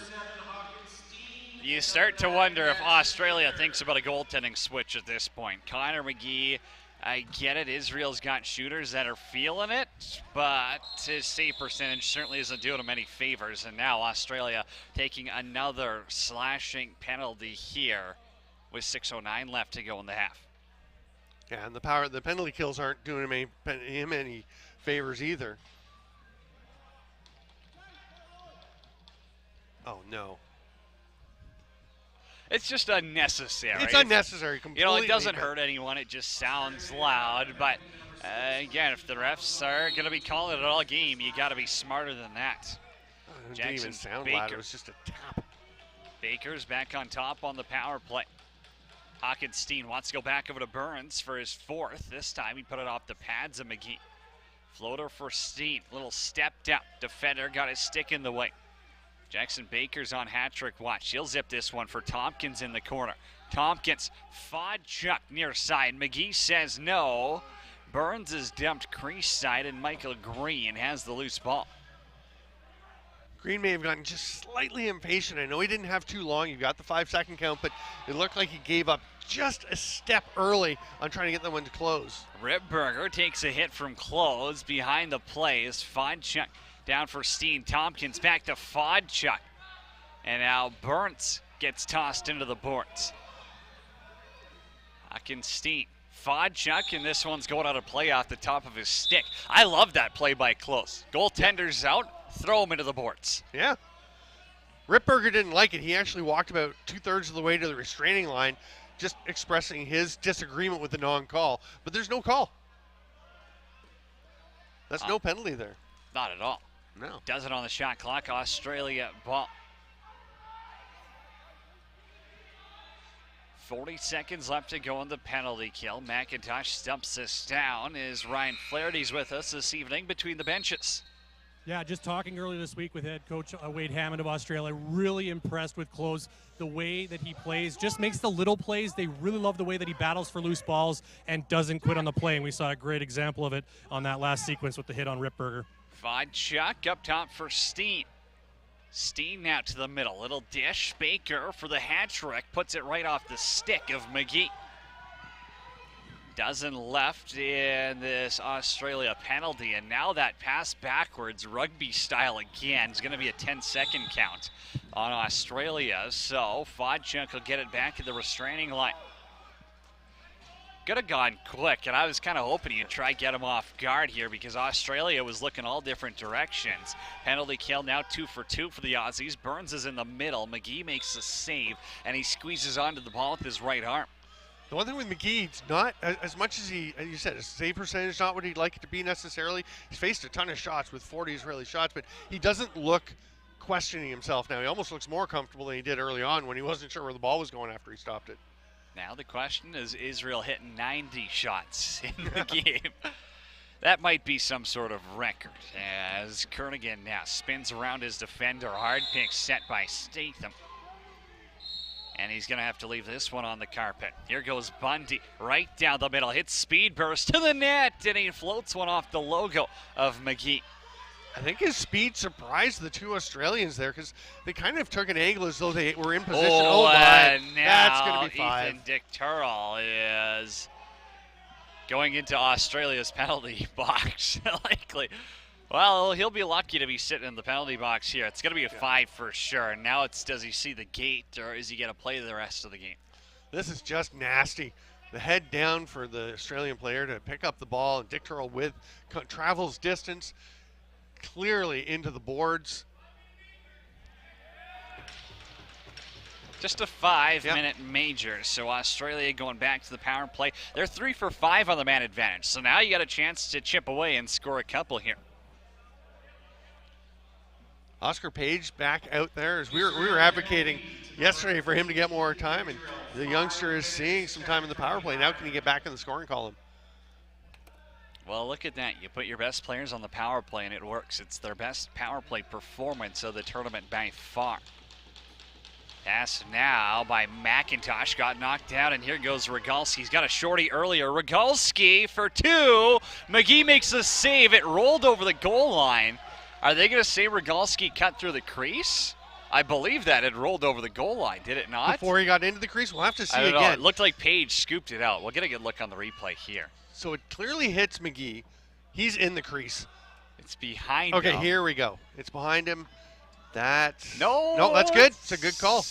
You start to wonder if Australia thinks about a goaltending switch at this point. Connor McGee, I get it, Israel's got shooters that are feeling it, but his save percentage certainly isn't doing him any favors. And now Australia taking another slashing penalty here with 6:09 left to go in the half. Yeah, and the penalty kills aren't doing him any favors either. Oh, no. It's just unnecessary. It's unnecessary. Completely. It doesn't hurt anyone. It just sounds loud. But again, if the refs are going to be calling it all game, you got to be smarter than that. It didn't even sound loud. It was just a tap. Baker's back on top on the power play. Hockenstein wants to go back over to Burns for his fourth. This time he put it off the pads of McGee. Floater for Steen. Little step down. Defender got his stick in the way. Jackson Baker's on hat-trick watch. He'll zip this one for Tompkins in the corner. Tompkins, Fodchuk near side. McGee says no. Burns is dumped crease side, and Michael Green has the loose ball. Green may have gotten just slightly impatient. I know he didn't have too long. You got the 5-second count, but it looked like he gave up just a step early on trying to get that one to close. Ripberger takes a hit from close. Behind the play is Fodchuk. Down for Steen. Tompkins back to Fodchuk. And now Burns gets tossed into the boards. Hockenstein. Fodchuk, and this one's going out of play off the top of his stick. I love that play by Close. Goaltender's out, throw him into the boards. Yeah. Ripberger didn't like it. He actually walked about 2/3 of the way to the restraining line, just expressing his disagreement with the non-call. But there's no call. That's no penalty there. Not at all. No. Does it on the shot clock. Australia ball. 40 seconds left to go on the penalty kill. McIntosh stumps this down. Is Ryan Flaherty's with us this evening between the benches. Yeah, just talking earlier this week with head coach Wade Hammond of Australia. Really impressed with Close. The way that he plays just makes the little plays. They really love the way that he battles for loose balls and doesn't quit on the play. And we saw a great example of it on that last sequence with the hit on Ripberger. Fodchuk up top for Steen. Steen now to the middle. Little dish. Baker for the hat trick. Puts it right off the stick of McGee. Dozen left in this Australia penalty. And now that pass backwards, rugby style again, is going to be a 10-second count on Australia. So Fodchuk will get it back at the restraining line. Could have gone quick, and I was kind of hoping he'd try get him off guard here because Australia was looking all different directions. Penalty kill now 2 for 2 for the Aussies. Burns is in the middle. McGee makes a save, and he squeezes onto the ball with his right arm. The one thing with McGee, it's not as much as as you said, his save percentage not what he'd like it to be necessarily. He's faced a ton of shots with 40 Israeli shots, but he doesn't look questioning himself now. He almost looks more comfortable than he did early on when he wasn't sure where the ball was going after he stopped it. Now the question is Israel hitting 90 shots in the game. That might be some sort of record as Kernaghan now spins around his defender. Hard pick set by Statham. And he's going to have to leave this one on the carpet. Here goes Bundy right down the middle. Hits speed burst to the net, and he floats one off the logo of McGee. I think his speed surprised the two Australians there because they kind of took an angle as though they were in position. Oh my, that's going to be 5. Ethan Dick-Turrell is going into Australia's penalty box. Likely. Well, he'll be lucky to be sitting in the penalty box here. It's going to be a 5 for sure. Now it's, does he see the gate or is he going to play the rest of the game? This is just nasty. The head down for the Australian player to pick up the ball, and Dick-Turrell with travels distance clearly into the boards. Just a 5-minute major. So Australia going back to the power play. They're 3 for 5 on the man advantage. So now you got a chance to chip away and score a couple here. Oscar Page back out there as we were advocating yesterday for him to get more time, and the youngster is seeing some time in the power play. Now can he get back in the scoring column? Well, look at that. You put your best players on the power play and it works. It's their best power play performance of the tournament by far. Pass now by McIntosh, got knocked down, and here goes Rogalski. He's got a shorty earlier. Rogalski for 2. McGee makes the save. It rolled over the goal line. Are they going to say Rogalski cut through the crease? I believe that it rolled over the goal line, did it not? Before he got into the crease? We'll have to see I don't know. again. It looked like Page scooped it out. We'll get a good look on the replay here. So it clearly hits McGee. He's in the crease. It's behind him. Okay, here we go. It's behind him. That's... No, that's good. It's a good call.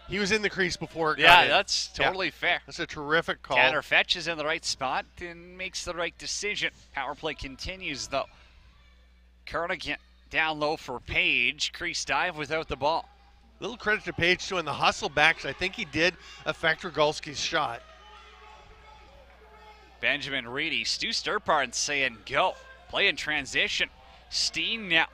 He was in the crease before it got in. Yeah, that's totally fair. That's a terrific call. Tanner Fetch is in the right spot and makes the right decision. Power play continues, though. Kernaghan down low for Page. Crease dive without the ball. Little credit to Page, too, in the hustle backs. I think he did affect Rogalski's shot. Benjamin Reedy, Stu Sturparn saying go. Play in transition. Steen now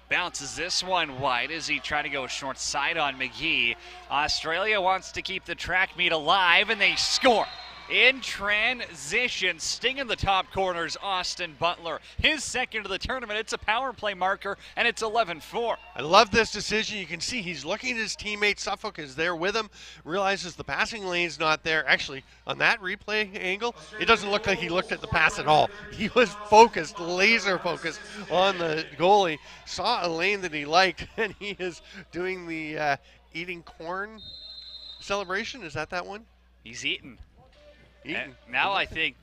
bounces this one wide as he tried to go short side on McGee. Australia wants to keep the track meet alive, and they score. In transition, sting in the top corners, Austin Butler. His second of the tournament. It's a power play marker, and it's 11-4. I love this decision. You can see he's looking at his teammate. Suffolk is there with him, realizes the passing lane's not there. Actually, on that replay angle, it doesn't look like he looked at the pass at all. He was focused, laser focused on the goalie, saw a lane that he liked, and he is doing the eating corn celebration. Is that one? He's eating. Now I think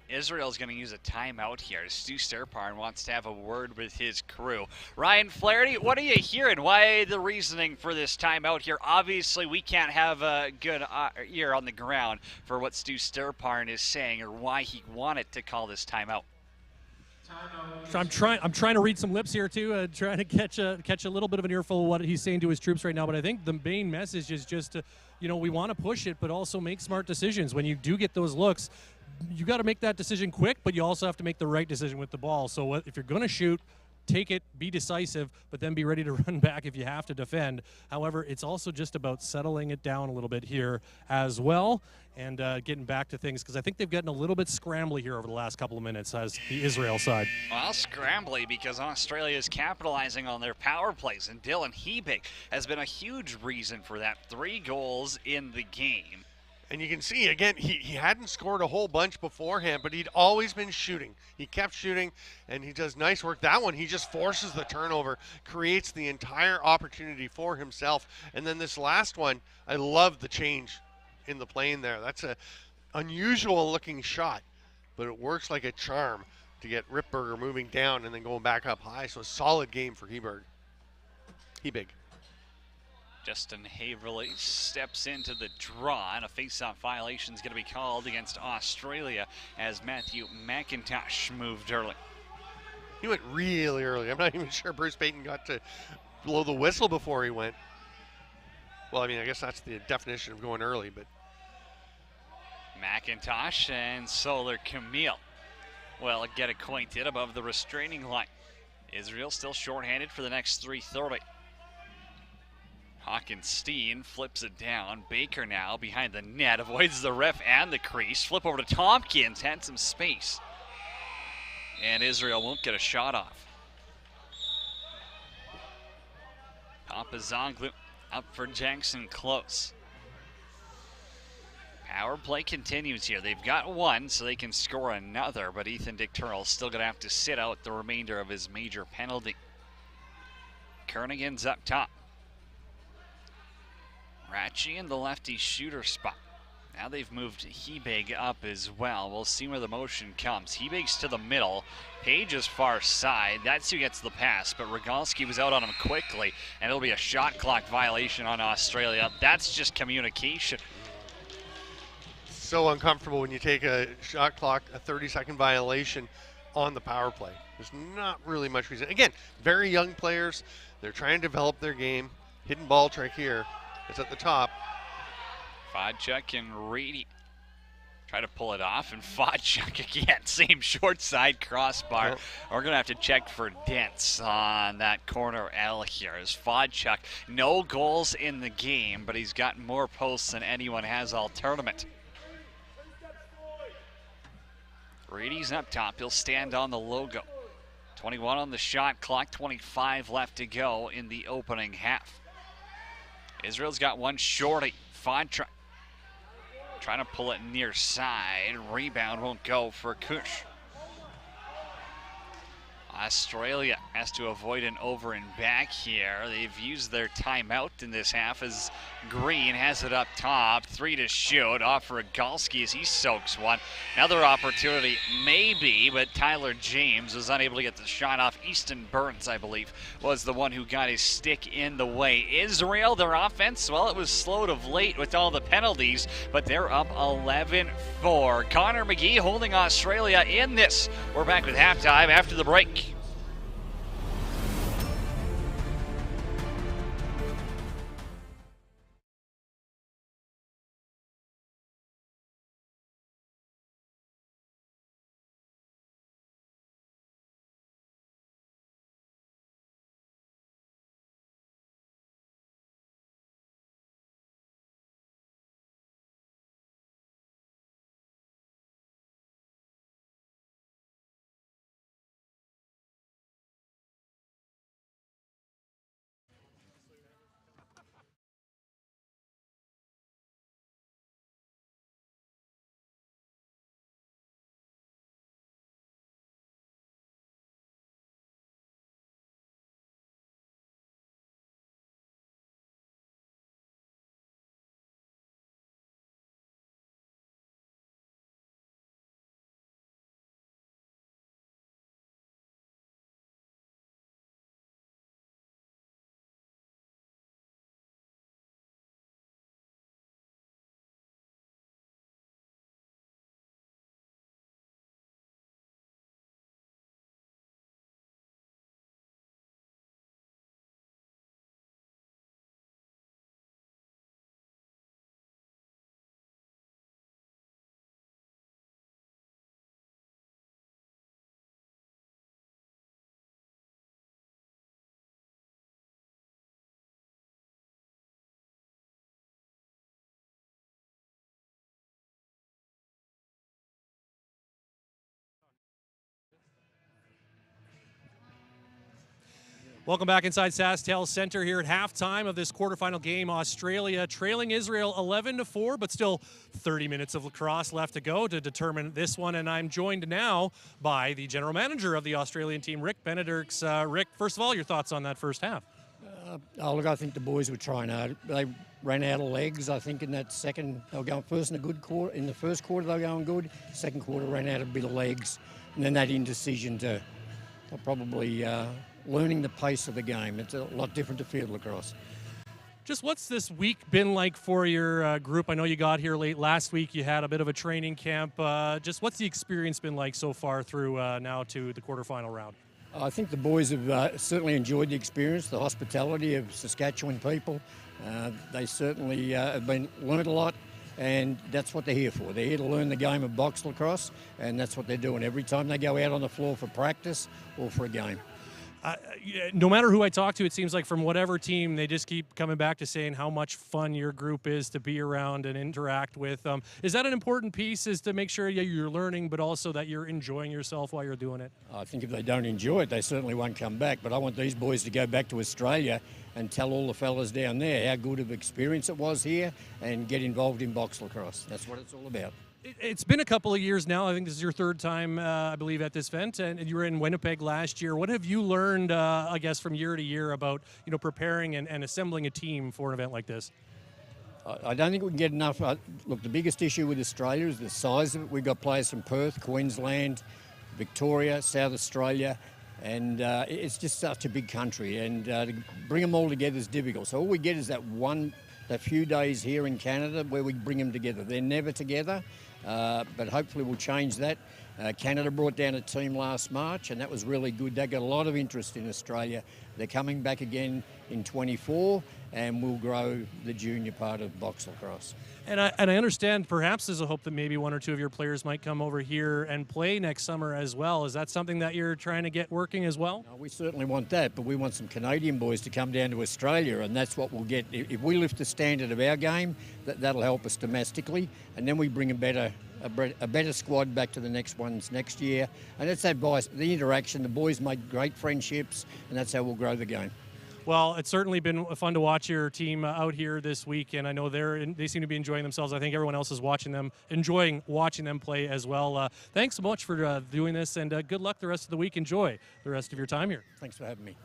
Israel's going to use a timeout here. Stu Sturparn wants to have a word with his crew. Ryan Flaherty, what are you hearing? Why the reasoning for this timeout here? Obviously, we can't have a good ear on the ground for what Stu Sturparn is saying or why he wanted to call this timeout. So I'm trying to read some lips here too, trying to catch a little bit of an earful of what he's saying to his troops right now. But I think the main message is just to, we want to push it, but also make smart decisions. When you do get those looks, you got to make that decision quick, but you also have to make the right decision with the ball. So if you're going to shoot, take it, be decisive, but then be ready to run back if you have to defend. However, it's also just about settling it down a little bit here as well and getting back to things, because I think they've gotten a little bit scrambly here over the last couple of minutes as the Israel side. Well, scrambly because Australia is capitalizing on their power plays, and Dylan Hebig has been a huge reason for that. 3 goals in the game. And you can see, again, he hadn't scored a whole bunch beforehand, but he'd always been shooting. He kept shooting, and he does nice work. That one, he just forces the turnover, creates the entire opportunity for himself. And then this last one, I love the change in the plane there. That's a unusual-looking shot, but it works like a charm to get Ripberger moving down and then going back up high. So a solid game for Hebig. Justin Haverly steps into the draw, and a face-off violation is going to be called against Australia as Matthew McIntosh moved early. He went really early. I'm not even sure Bruce Payton got to blow the whistle before he went. Well, I mean, I guess that's the definition of going early, but. McIntosh and Solar Camille will get acquainted above the restraining line. Israel still shorthanded for the next 3:30. Hawkinstein flips it down. Baker now behind the net, avoids the ref and the crease. Flip over to Tompkins, had some space. And Israel won't get a shot off. Papazoglu up for Jackson Close. Power play continues here. They've got one, so they can score another, but Ethan Dictural's still going to have to sit out the remainder of his major penalty. Kernighan's up top. Ratchie in the lefty shooter spot. Now they've moved Hebig up as well. We'll see where the motion comes. Hebig's to the middle. Page is far side. That's who gets the pass, but Rogalski was out on him quickly, and it'll be a shot clock violation on Australia. That's just communication. So uncomfortable when you take a shot clock, a 30-second violation on the power play. There's not really much reason. Again, very young players. They're trying to develop their game. Hidden ball trick here. It's at the top. Fodchuk and Reedy try to pull it off, and Fodchuk again, same short side crossbar. Yep. We're going to have to check for dents on that corner L here. As Fodchuk, no goals in the game, but he's got more posts than anyone has all tournament. Reedy's up top. He'll stand on the logo. 21 on the shot clock, 25 left to go in the opening half. Israel's got one shorty. Fodchuk trying to pull it near side. Rebound won't go for Kush. Australia has to avoid an over and back here. They've used their timeout in this half as Green has it up top. 3 to shoot. Off for Rogalski as he soaks one. Another opportunity maybe, but Tyler James was unable to get the shot off. Easton Burns, I believe, was the one who got his stick in the way. Israel, their offense, well, it was slowed of late with all the penalties, but they're up 11-4. Connor McGee holding Australia in this. We're back with halftime after the break. Welcome back inside SaskTel Center here at halftime of this quarterfinal game. Australia trailing Israel 11-4, but still 30 minutes of lacrosse left to go to determine this one. And I'm joined now by the general manager of the Australian team, Rick Benedicts. Rick, first of all, your thoughts on that first half? Look, I think the boys were trying hard. They ran out of legs, I think, in that second. They were going first in a good quarter. In the first quarter, they were going good. Second quarter, ran out a bit of legs. And then that indecision to probably learning the pace of the game. It's a lot different to field lacrosse. Just what's this week been like for your group? I know you got here late last week. You had a bit of a training camp. Just what's the experience been like so far through now to the quarterfinal round? I think the boys have certainly enjoyed the experience, the hospitality of Saskatchewan people. They certainly have learned a lot, and that's what they're here for. They're here to learn the game of box lacrosse, and that's what they're doing every time they go out on the floor for practice or for a game. No matter who I talk to, it seems like from whatever team, they just keep coming back to saying how much fun your group is to be around and interact with. Is that an important piece, is to make sure you're learning, but also that you're enjoying yourself while you're doing it? I think if they don't enjoy it, they certainly won't come back. But I want these boys to go back to Australia and tell all the fellas down there how good of experience it was here and get involved in box lacrosse. That's what it's all about. It's been a couple of years now. I think this is your third time, I believe, at this event, and you were in Winnipeg last year. What have you learned, I guess, from year to year about preparing and assembling a team for an event like this? I don't think we can get enough. Look, the biggest issue with Australia is the size of it. We've got players from Perth, Queensland, Victoria, South Australia, and it's just such a big country, and to bring them all together is difficult. So all we get is that few days here in Canada where we bring them together. They're never together. But hopefully we'll change that. Canada brought down a team last March, and that was really good. They got a lot of interest in Australia. They're coming back again in 24, and we'll grow the junior part of box lacrosse. And I understand perhaps there's a hope that maybe one or two of your players might come over here and play next summer as well. Is that something that you're trying to get working as well? No, we certainly want that, but we want some Canadian boys to come down to Australia, and that's what we'll get. If we lift the standard of our game, that'll help us domestically, and then we bring a better squad back to the next ones next year. And that's the interaction. The boys make great friendships, and that's how we'll grow the game. Well, it's certainly been fun to watch your team out here this week, and I know they seem to be enjoying themselves. I think everyone else is enjoying watching them play as well. Thanks so much for doing this, and good luck the rest of the week. Enjoy the rest of your time here. Thanks for having me.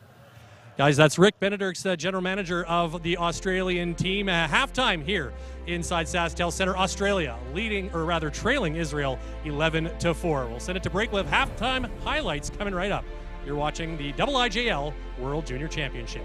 Guys, that's Rick Benedicts, the general manager of the Australian team. Halftime here inside SaskTel Center. Australia trailing Israel 11-4. We'll send it to break. We'll have halftime highlights coming right up. You're watching the IIJL World Junior Championship.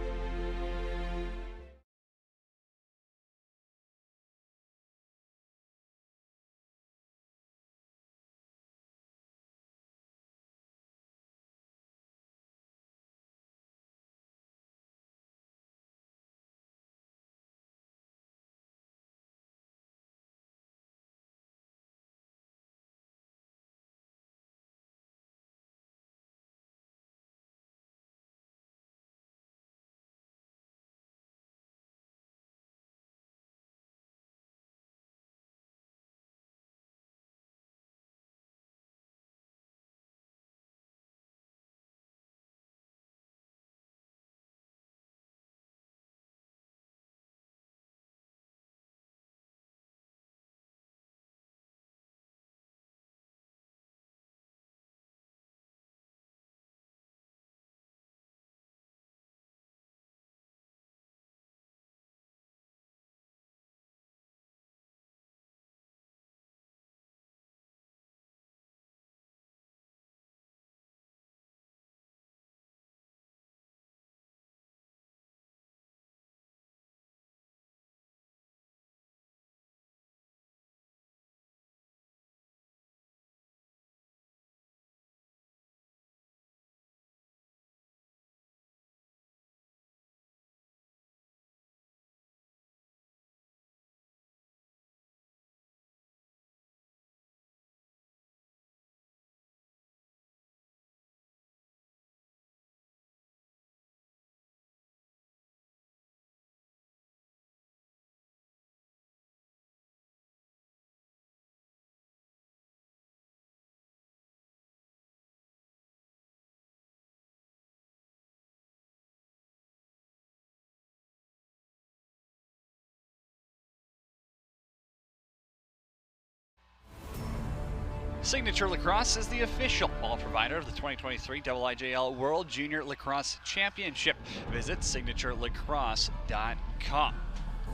Signature Lacrosse is the official ball provider of the 2023 IIJL World Junior Lacrosse Championship. Visit signaturelacrosse.com.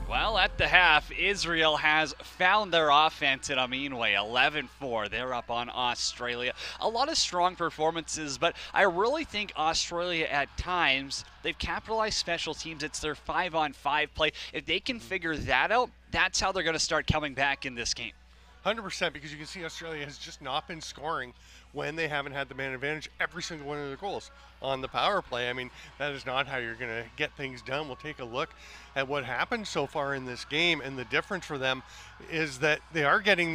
Well, at the half, Israel has found their offense in a mean way. 11-4. They're up on Australia. A lot of strong performances, but I really think Australia at times, they've capitalized special teams. It's their 5-on-5 play. If they can figure that out, that's how they're going to start coming back in this game. 100%, because you can see Australia has just not been scoring when they haven't had the man advantage every single one of their goals on the power play. I mean, that is not how you're going to get things done. We'll take a look at what happened so far in this game, and the difference for them is that they are taking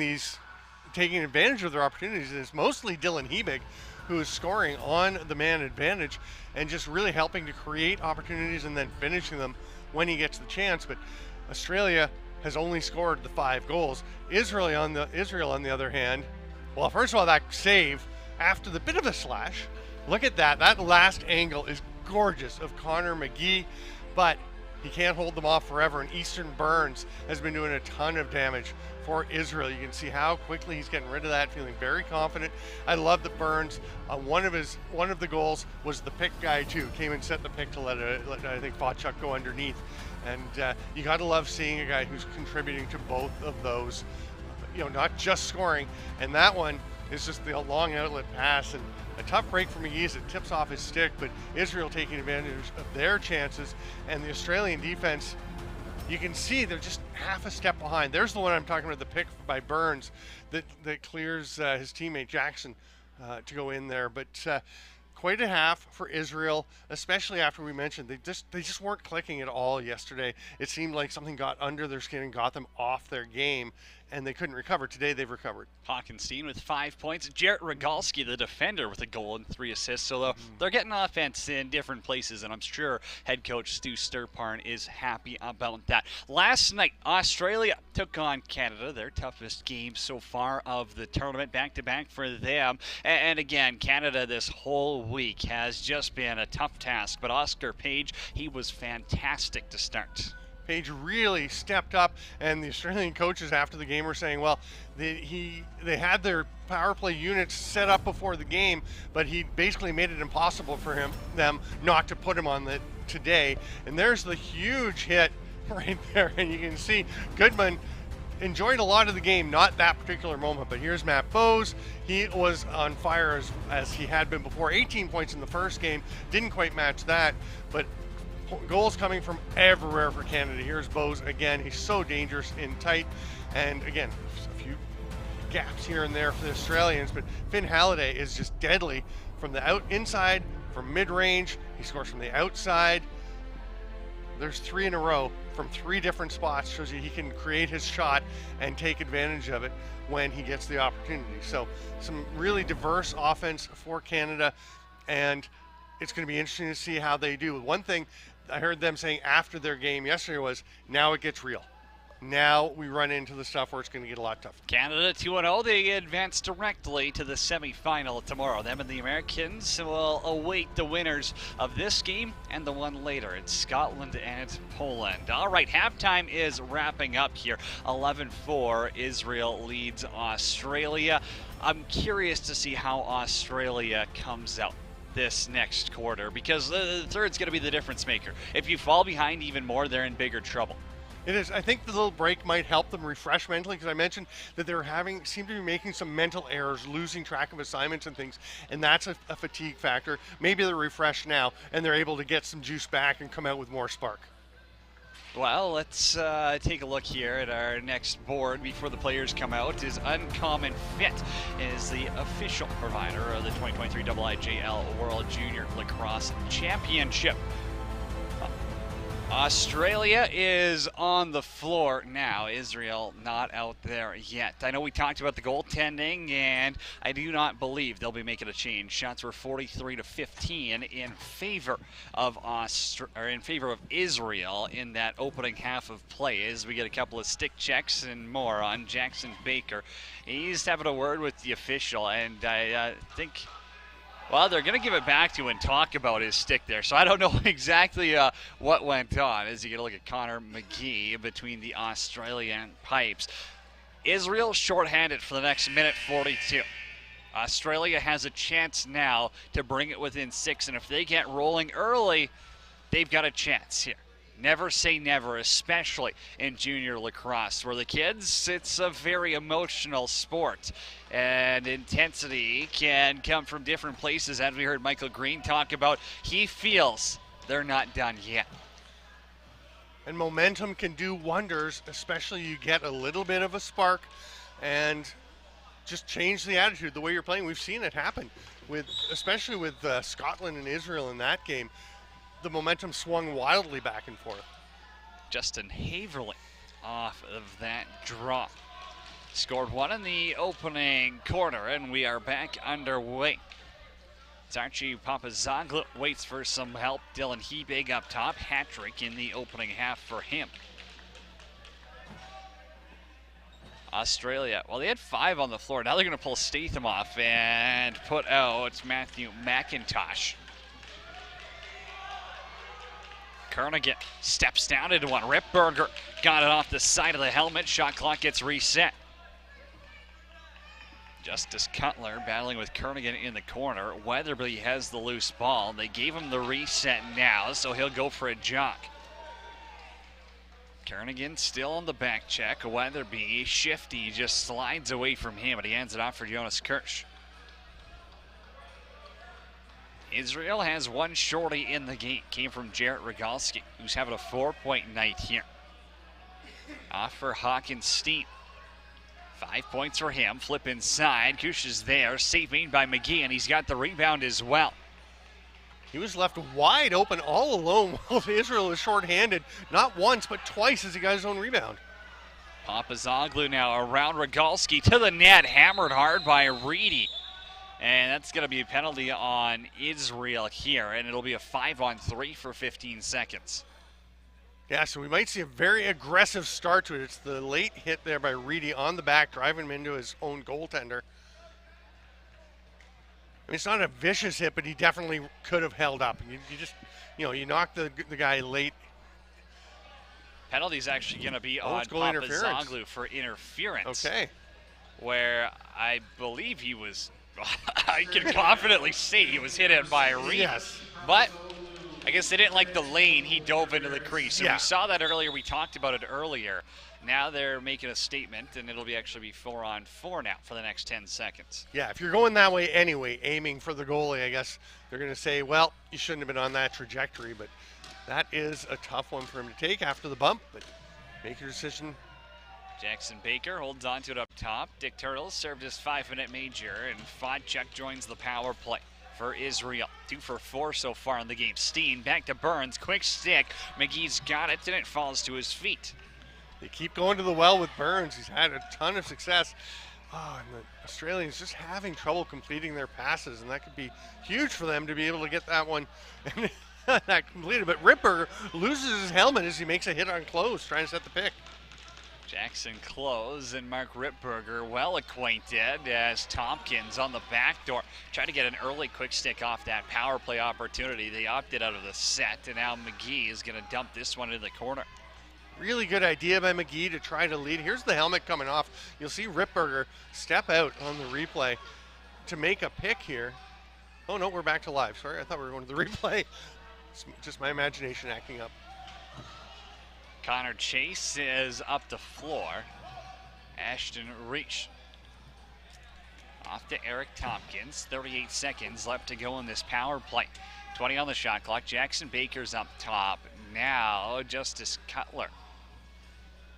advantage of their opportunities. It's mostly Dylan Hebig who is scoring on the man advantage and just really helping to create opportunities and then finishing them when he gets the chance. But Australia has only scored the 5 goals. Israel on the other hand, well, first of all, that save after the bit of a slash. Look at that. That last angle is gorgeous of Connor McGee, but he can't hold them off forever. And Easton Burns has been doing a ton of damage for Israel. You can see how quickly he's getting rid of that, feeling very confident. I love that Burns, one of the goals was the pick guy too. Came and set the pick to let I think Fawchuk go underneath. And you got to love seeing a guy who's contributing to both of those, not just scoring. And that one is just the long outlet pass and a tough break for McGee as it tips off his stick, but Israel taking advantage of their chances. And the Australian defense, you can see they're just half a step behind. There's the one I'm talking about, the pick by Burns that clears his teammate Jackson to go in there. But quite a half for Israel, especially after we mentioned they just weren't clicking at all yesterday. It seemed like something got under their skin and got them off their game, and they couldn't recover. Today they've recovered. Hawkenstein with 5 points. Jarrett Rogalski, the defender, with a goal and 3 assists. So they're getting offense in different places, and I'm sure head coach Stu Sturparn is happy about that. Last night, Australia took on Canada, their toughest game so far of the tournament, back-to-back for them. And again, Canada this whole week has just been a tough task, but Oscar Page, he was fantastic to start. Page really stepped up, and the Australian coaches after the game were saying, well, they had their power play units set up before the game, but he basically made it impossible for them not to put him on today. And there's the huge hit right there, and you can see Goodman enjoyed a lot of the game, not that particular moment. But here's Matt Bowes. He was on fire as he had been before. 18 points in the first game, didn't quite match that, but goals coming from everywhere for Canada. Here's Bowes again. He's so dangerous in tight. And again, a few gaps here and there for the Australians, but Finn Halliday is just deadly from the inside, from mid-range. He scores from the outside. There's 3 in a row from 3 different spots. Shows you he can create his shot and take advantage of it when he gets the opportunity. So some really diverse offense for Canada, and it's going to be interesting to see how they do. One thing I heard them saying after their game yesterday was, now it gets real. Now we run into the stuff where it's going to get a lot tougher. Canada 2-0. They advance directly to the semifinal tomorrow. Them and the Americans will await the winners of this game and the one later. It's Scotland and Poland. All right, halftime is wrapping up here. 11-4. Israel leads Australia. I'm curious to see how Australia comes out this next quarter, because the third's going to be the difference maker. If you fall behind even more, they're in bigger trouble. It is. I think the little break might help them refresh mentally, because I mentioned that seem to be making some mental errors, losing track of assignments and things, and that's a fatigue factor. Maybe they're refreshed now and they're able to get some juice back and come out with more spark. Well, let's take a look here at our next board before the players come out. Is Uncommon Fit is the official provider of the 2023 IIJL World Junior Lacrosse Championship. Australia is on the floor now. Israel not out there yet. I know we talked about the goaltending, and I do not believe they'll be making a change. Shots were 43-15 in favor of Israel in that opening half of play, as we get a couple of stick checks and more on Jackson Baker. He's having a word with the official, and I think, well, they're going to give it back to him and talk about his stick there. So I don't know exactly what went on, as you get a look at Connor McGee between the Australian pipes. Israel shorthanded for the next minute 42. Australia has a chance now to bring it within 6, and if they get rolling early, they've got a chance here. Never say never, especially in junior lacrosse, where the kids, it's a very emotional sport, and intensity can come from different places. As we heard Michael Green talk about, he feels they're not done yet. And momentum can do wonders, especially you get a little bit of a spark and just change the attitude, the way you're playing. We've seen it happen, especially with Scotland and Israel in that game. The momentum swung wildly back and forth. Justin Haverly off of that draw. Scored 1 in the opening quarter, and we are back underway. It's Archie Papazoglu waits for some help. Dylan Hebig up top. Hat-trick in the opening half for him. Australia, well, they had 5 on the floor. Now they're going to pull Statham off and put out Matthew McIntosh. Kernigan steps down into one. Ripberger got it off the side of the helmet. Shot clock gets reset. Justice Cutler battling with Kernigan in the corner. Weatherby has the loose ball. They gave him the reset now, so he'll go for a jog. Kernigan still on the back check. Weatherby, shifty, just slides away from him, but he hands it off for Jonas Kirsch. Israel has one shorty in the game. Came from Jarrett Rogalski, who's having a 4-point night here. Off for Hawkinstein. 5 points for him. Flip inside. Kush is there. Saving by McGee, and he's got the rebound as well. He was left wide open all alone while Israel was shorthanded. Not once, but twice as he got his own rebound. Papazoglu now around Rogalski to the net. Hammered hard by Reedy. And that's going to be a penalty on Israel here, and it'll be a 5-on-3 for 15 seconds. Yeah, so we might see a very aggressive start to it. It's the late hit there by Reedy on the back, driving him into his own goaltender. I mean, it's not a vicious hit, but he definitely could have held up. You just, you knock the guy late. Penalty's actually going to be on Papazoglu for interference. Okay. Where I believe he was, I can confidently say he was hit at by Reedy. Yes. But I guess they didn't like the lane. He dove into the crease. So yeah. We saw that earlier. We talked about it earlier. Now they're making a statement, and it'll actually be 4-on-4 now for the next 10 seconds. Yeah, if you're going that way anyway, aiming for the goalie, I guess they're going to say, well, you shouldn't have been on that trajectory, but that is a tough one for him to take after the bump, but make your decision. Jackson Baker holds on to it up top. Dick Turtles served his 5-minute major, and Fodchuk joins the power play for Israel. 2 for 4 so far in the game. Steen back to Burns, quick stick. McGee's got it, and it falls to his feet. They keep going to the well with Burns. He's had a ton of success. Oh, and the Australians just having trouble completing their passes, and that could be huge for them to be able to get that one that completed. But Ripper loses his helmet as he makes a hit on close, trying to set the pick. Jackson Close and Mark Ripberger well acquainted as Tompkins on the back door. Trying to get an early quick stick off that power play opportunity. They opted out of the set, and now McGee is going to dump this one into the corner. Really good idea by McGee to try to lead. Here's the helmet coming off. You'll see Ripberger step out on the replay to make a pick here. Oh, no, we're back to live. Sorry, I thought we were going to the replay. It's just my imagination acting up. Connor Chase is up the floor. Ashton Reach off to Eric Tompkins. 38 seconds left to go in this power play. 20 on the shot clock. Jackson Baker's up top. Now Justice Cutler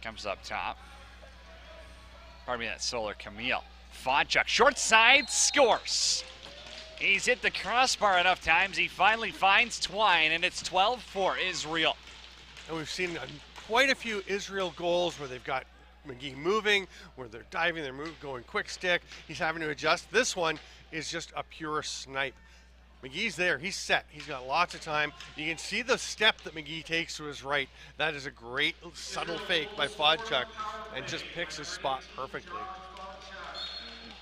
comes up top. Pardon me, that's Solar Camille. Fodchuk, short side, scores. He's hit the crossbar enough times. He finally finds Twine, and it's 12 for Israel. And we've seen quite a few Israel goals where they've got McGee moving, where they're diving, they're going quick stick. He's having to adjust. This one is just a pure snipe. McGee's there. He's set. He's got lots of time. You can see the step that McGee takes to his right. That is a great subtle fake by Fodchuk and just picks his spot perfectly.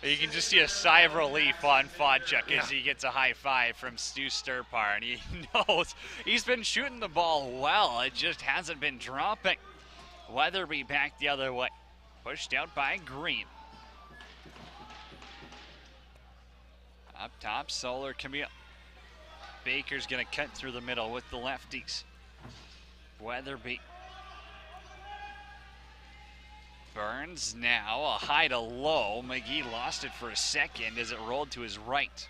You can just see a sigh of relief on Fodchuk as he gets a high five from Stu Sturpar, and he knows he's been shooting the ball well. It just hasn't been dropping. Weatherby back the other way. Pushed out by Green. Up top, Solar Camille. Baker's going to cut through the middle with the lefties. Weatherby. Burns now, a high to low. McGee lost it for a second as it rolled to his right.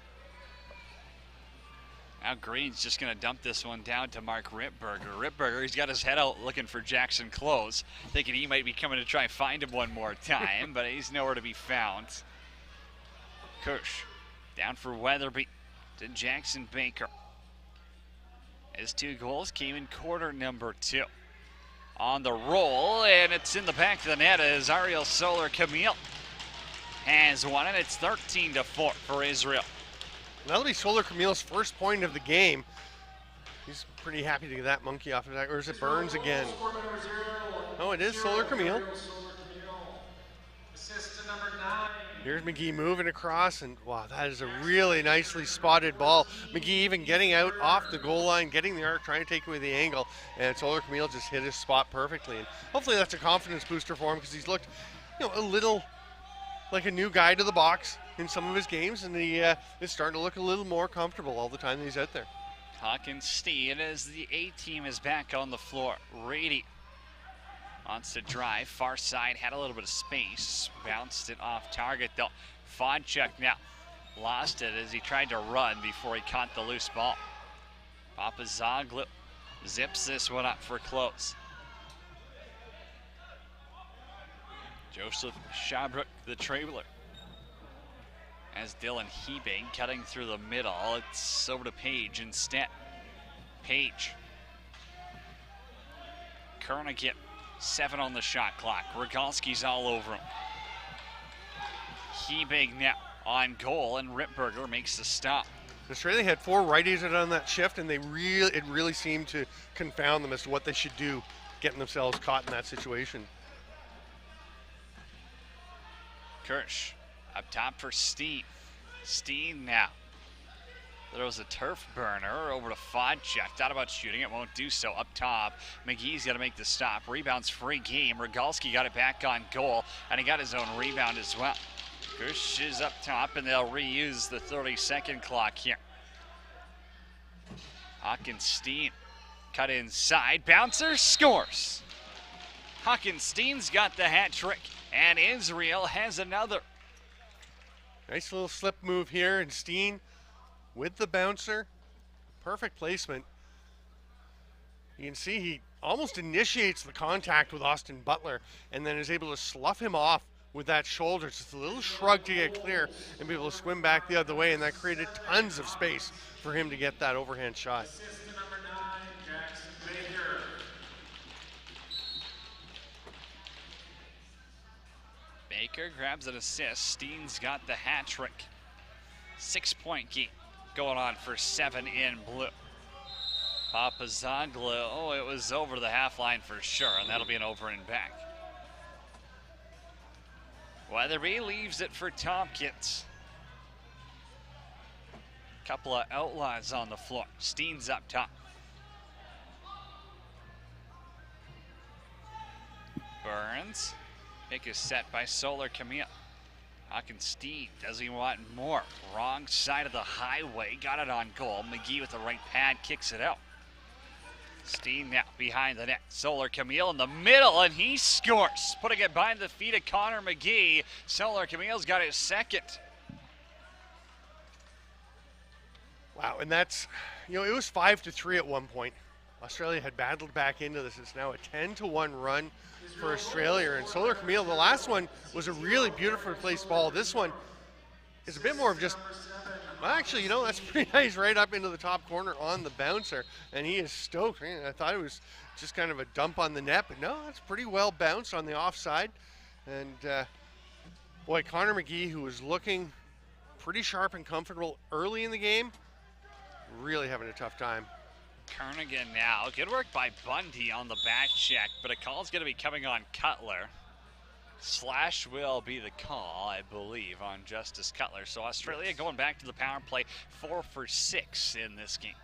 Now Green's just going to dump this one down to Mark Rittberger. Rittberger, he's got his head out looking for Jackson Close, thinking he might be coming to try and find him one more time, but he's nowhere to be found. Kirsch down for Weatherby to Jackson Baker. His 2 goals came in quarter number 2. On the roll, and it's in the back of the net as Ariel Solar Camille has won it. It's 13-4 for Israel. That'll be Solar Camille's first point of the game. He's pretty happy to get that monkey off of that. Or is it Burns again? Oh, it is Solar Camille. Assist to number 9. Here's McGee moving across, and wow, that is a really nicely spotted ball. McGee even getting out off the goal line, getting the arc, trying to take away the angle, and Solar Camille just hit his spot perfectly. And hopefully that's a confidence booster for him because he's looked, a little like a new guy to the box in some of his games, and he is starting to look a little more comfortable all the time that he's out there. Hawkins Steen as the A team is back on the floor. Rady wants to drive, far side, had a little bit of space, bounced it off target though. Fodchuk now lost it as he tried to run before he caught the loose ball. Papazoglu zips this one up for close. Joseph Shabrook, the trailer. As Dylan Hebing cutting through the middle, it's over to Page instead. Page. Kernigan, 7 on the shot clock. Rogalski's all over him. Hebing now on goal, and Rittberger makes the stop. Australia had 4 righties out on that shift, and it really seemed to confound them as to what they should do, getting themselves caught in that situation. Kirsch up top for Steen. Steen now throws a turf burner over to Fodchuk. Thought about shooting it, won't do so. Up top, McGee's got to make the stop. Rebounds free game. Rogalski got it back on goal, and he got his own rebound as well. Kirsch is up top, and they'll reuse the 30-second clock here. Hawkins Steen cut inside. Bouncer scores. Hawkins Steen's got the hat trick, and Israel has another. Nice little slip move here, and Steen with the bouncer. Perfect placement. You can see he almost initiates the contact with Austin Butler and then is able to slough him off with that shoulder. Just a little shrug to get clear and be able to swim back the other way, and that created tons of space for him to get that overhand shot. Assist to number 9, Jackson Baker. Baker grabs an assist. Steen's got the hat trick. 6-point game going on for 7 in blue. Papazoglu, oh, it was over the half line for sure, and that'll be an over and back. Weatherby leaves it for Tompkins. Couple of outlaws on the floor. Steen's up top. Burns. Pick is set by Solar Camille. Hawkins Steen, does he want more? Wrong side of the highway, got it on goal. McGee with the right pad kicks it out. Steen now behind the net. Solar Camille in the middle, and he scores. Putting it behind the feet of Connor McGee. Solar Camille's got his second. Wow, and that's, it was 5-3 at one point. Australia had battled back into this. It's now a 10-1 run for Australia. And Solar Camille, the last one was a really beautifully placed ball. This one is a bit more of just, well, actually, that's pretty nice right up into the top corner on the bouncer. And he is stoked. Man, I thought it was just kind of a dump on the net, but no, it's pretty well bounced on the offside. And boy, Connor McGee, who was looking pretty sharp and comfortable early in the game, really having a tough time. Kernigan now. Good work by Bundy on the back check, but a call's going to be coming on Cutler. Slash will be the call, I believe, on Justice Cutler. So Australia going back to the power play, 4 for 6 in this game.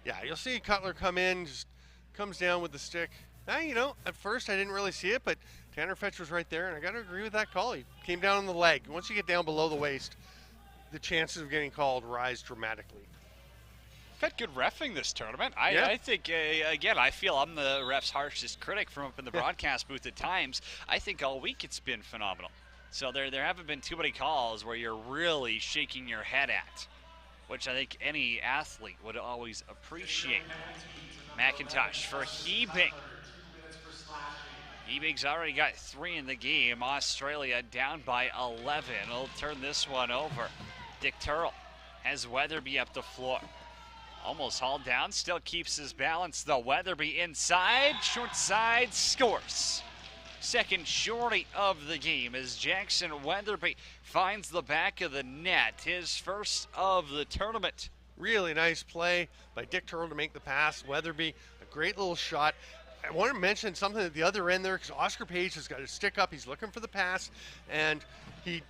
Yeah, you'll see Cutler come in, just comes down with the stick. Now, at first I didn't really see it, but Tanner Fetch was right there, and I got to agree with that call. He came down on the leg. Once you get down below the waist, the chances of getting called rise dramatically. We've had good reffing this tournament. Yeah. I think, again, I feel I'm the ref's harshest critic from up in the broadcast booth at times. I think all week it's been phenomenal. So there haven't been too many calls where you're really shaking your head at, which I think any athlete would always appreciate. McIntosh for Hebing. Hebing's already got 3 in the game. Australia down by 11. He'll turn this one over. Dick Turrell has Weatherby up the floor. Almost hauled down, still keeps his balance though. Weatherby inside, short side, scores. Second shorty of the game as Jackson Weatherby finds the back of the net, his first of the tournament. Really nice play by Dick Turrell to make the pass. Weatherby, a great little shot. I want to mention something at the other end there because Oscar Page has got his stick up. He's looking for the pass, and he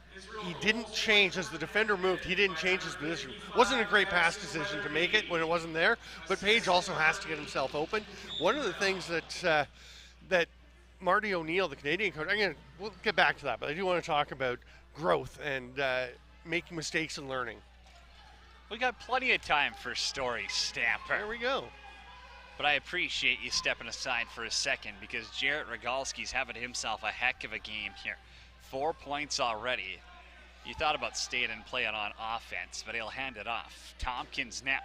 didn't change as the defender moved. He didn't change his position. Wasn't a great pass decision to make it when it wasn't there, but Page also has to get himself open. One of the things that that Marty O'Neill, the Canadian coach, we'll get back to that, but I do want to talk about growth and making mistakes and learning. We got plenty of time for Story Stamper. There we go. But I appreciate you stepping aside for a second because Jarrett Rogalski's having himself a heck of a game here. 4 points already. You thought about staying and playing on offense, but he'll hand it off. Tompkins now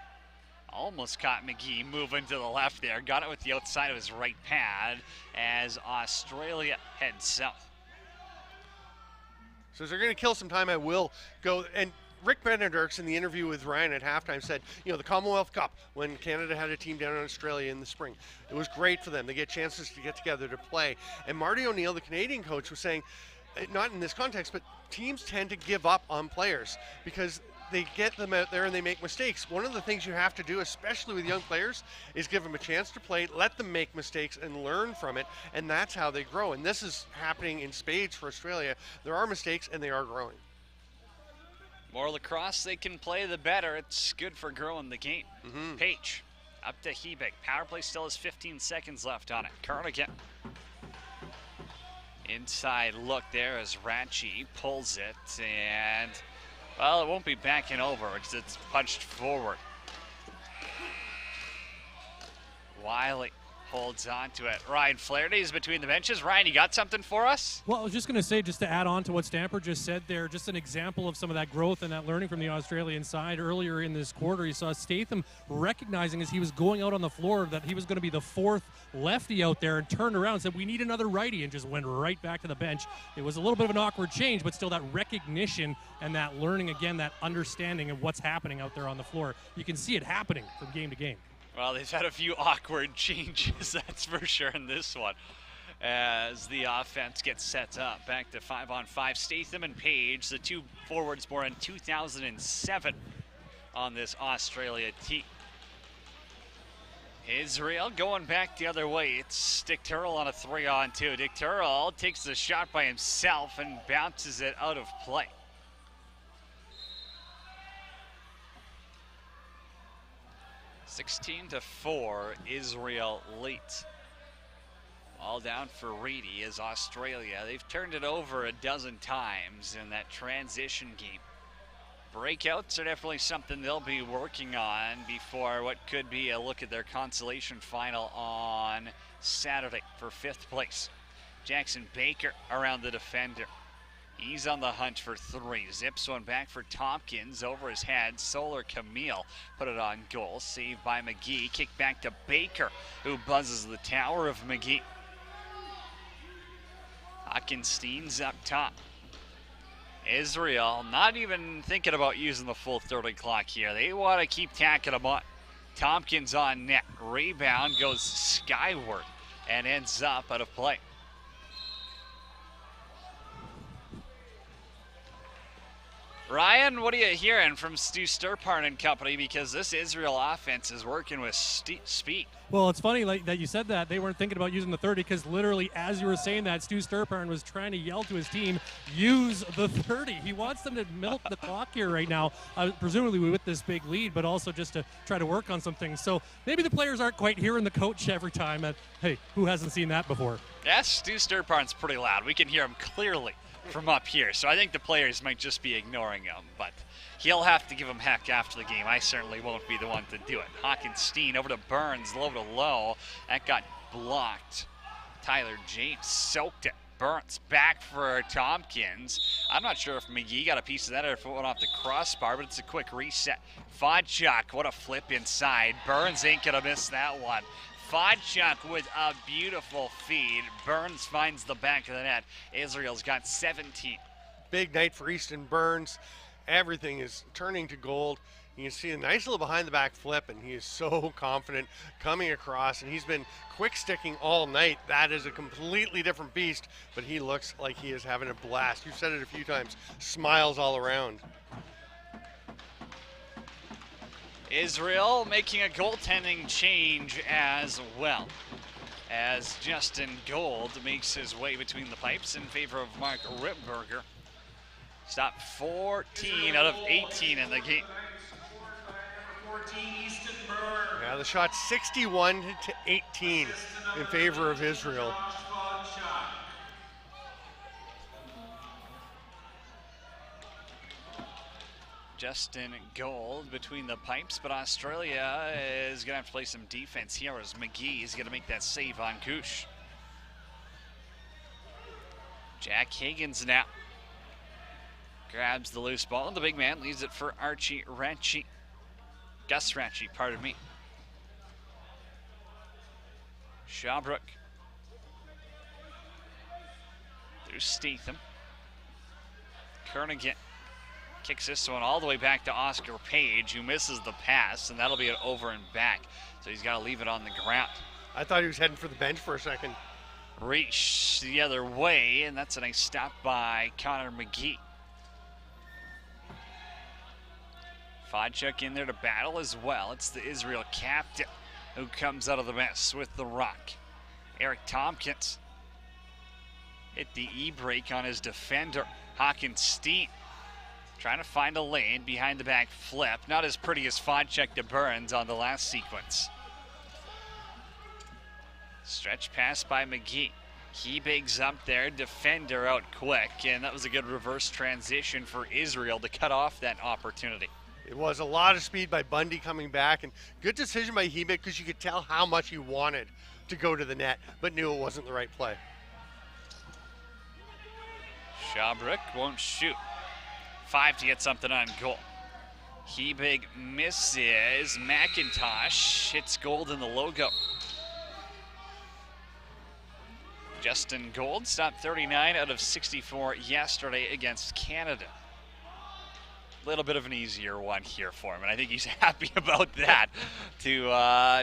almost caught McGee moving to the left there. Got it with the outside of his right pad as Australia heads south. So as they're going to kill some time, I will go. And Rick Benedurks in the interview with Ryan at halftime said, the Commonwealth Cup, when Canada had a team down in Australia in the spring, it was great for them. They get chances to get together to play. And Marty O'Neill, the Canadian coach, was saying, not in this context, but teams tend to give up on players because they get them out there and they make mistakes. One of the things you have to do, especially with young players, is give them a chance to play, let them make mistakes and learn from it, and that's how they grow. And this is happening in spades for Australia. There are mistakes and they are growing. More lacrosse they can play, the better. It's good for growing the game. Page up to Hebig. Power play still has 15 seconds left on it. Cardigan. Inside look there as Ratchie pulls it, and, well, it won't be backing over because it's punched forward. Wiley holds on to it. Ryan Flaherty's between the benches. Ryan, you got something for us? Well, I was just going to say, just to add on to what Stamper just said there, just an example of some of that growth and that learning from the Australian side. Earlier in this quarter, you saw Statham recognizing as he was going out on the floor that he was going to be the 4th lefty out there and turned around and said, we need another righty, and just went right back to the bench. It was a little bit of an awkward change, but still that recognition and that learning, again, that understanding of what's happening out there on the floor. You can see it happening from game to game. Well, they've had a few awkward changes, that's for sure, in this one. As the offense gets set up, back to 5-on-5. Statham and Page, the 2 forwards born in 2007 on this Australia team. Israel going back the other way. It's Dick Turrell on a 3-on-2. Dick Turrell takes the shot by himself and bounces it out of play. 16-4, Israel late. All down for Reedy is Australia. They've turned it over a dozen times in that transition game. Breakouts are definitely something they'll be working on before what could be a look at their consolation final on Saturday for 5th place. Jackson Baker around the defender. He's on the hunt for 3. Zips one back for Tompkins over his head. Solar Camille put it on goal. Saved by McGee. Kick back to Baker, who buzzes the tower of McGee. Hockenstein's up top. Israel not even thinking about using the full 30 clock here. They want to keep tacking them on. Tompkins on net. Rebound goes skyward and ends up out of play. Ryan, what are you hearing from Stu Sturparn and company? Because this Israel offense is working with speed. Well, it's funny that you said that. They weren't thinking about using the 30 because literally as you were saying that, Stu Sturparn was trying to yell to his team, use the 30. He wants them to milk the clock here right now, presumably with this big lead, but also just to try to work on some things. So maybe the players aren't quite hearing the coach every time. Hey, who hasn't seen that before? Yes, Stu Sturparn's pretty loud. We can hear him clearly from up here. So I think the players might just be ignoring him, but he'll have to give him heck after the game. I certainly won't be the one to do it. Hawkinstein over to Burns, low to low. That got blocked. Tyler James soaked it. Burns back for Tompkins. I'm not sure if McGee got a piece of that or if it went off the crossbar, but it's a quick reset. Fodchuk, what a flip inside. Burns ain't gonna miss that one. Fodchuk with a beautiful feed. Burns finds the back of the net. Israel's got 17. Big night for Easton Burns. Everything is turning to gold. You can see a nice little behind the back flip, and he is so confident coming across, and he's been quick sticking all night. That is a completely different beast, but he looks like he is having a blast. You've said it a few times, smiles all around. Israel making a goaltending change as well, as Justin Gold makes his way between the pipes in favor of Mark Ripberger. Stop 14 out of 18 in the game. Yeah, the shot 61 to 18 in favor of Israel. Justin Gold between the pipes, but Australia is going to have to play some defense here as McGee is going to make that save on Kush. Jack Higgins now grabs the loose ball, and the big man leaves it for Archie Ratchie. Gus Ratchie, pardon me. Shawbrook. Through Statham. Kernigan kicks this one all the way back to Oscar Page, who misses the pass, and that'll be an over and back. So he's got to leave it on the ground. I thought he was heading for the bench for a second. Reach the other way, and that's a nice stop by Connor McGee. Fodchuk in there to battle as well. It's the Israel captain who comes out of the mess with the rock. Eric Tompkins hit the E-brake on his defender. Hawkinstein trying to find a lane behind the back flip. Not as pretty as Fodchuk to Burns on the last sequence. Stretch pass by McGee. He bigs up there, defender out quick, and that was a good reverse transition for Israel to cut off that opportunity. It was a lot of speed by Bundy coming back, and good decision by Hebert because you could tell how much he wanted to go to the net, but knew it wasn't the right play. Shawbrook won't shoot. 5 to get something on goal. Hebig misses. McIntosh hits Gold in the logo. Justin Gold stopped 39 out of 64 yesterday against Canada. Little bit of an easier one here for him, and I think he's happy about that, to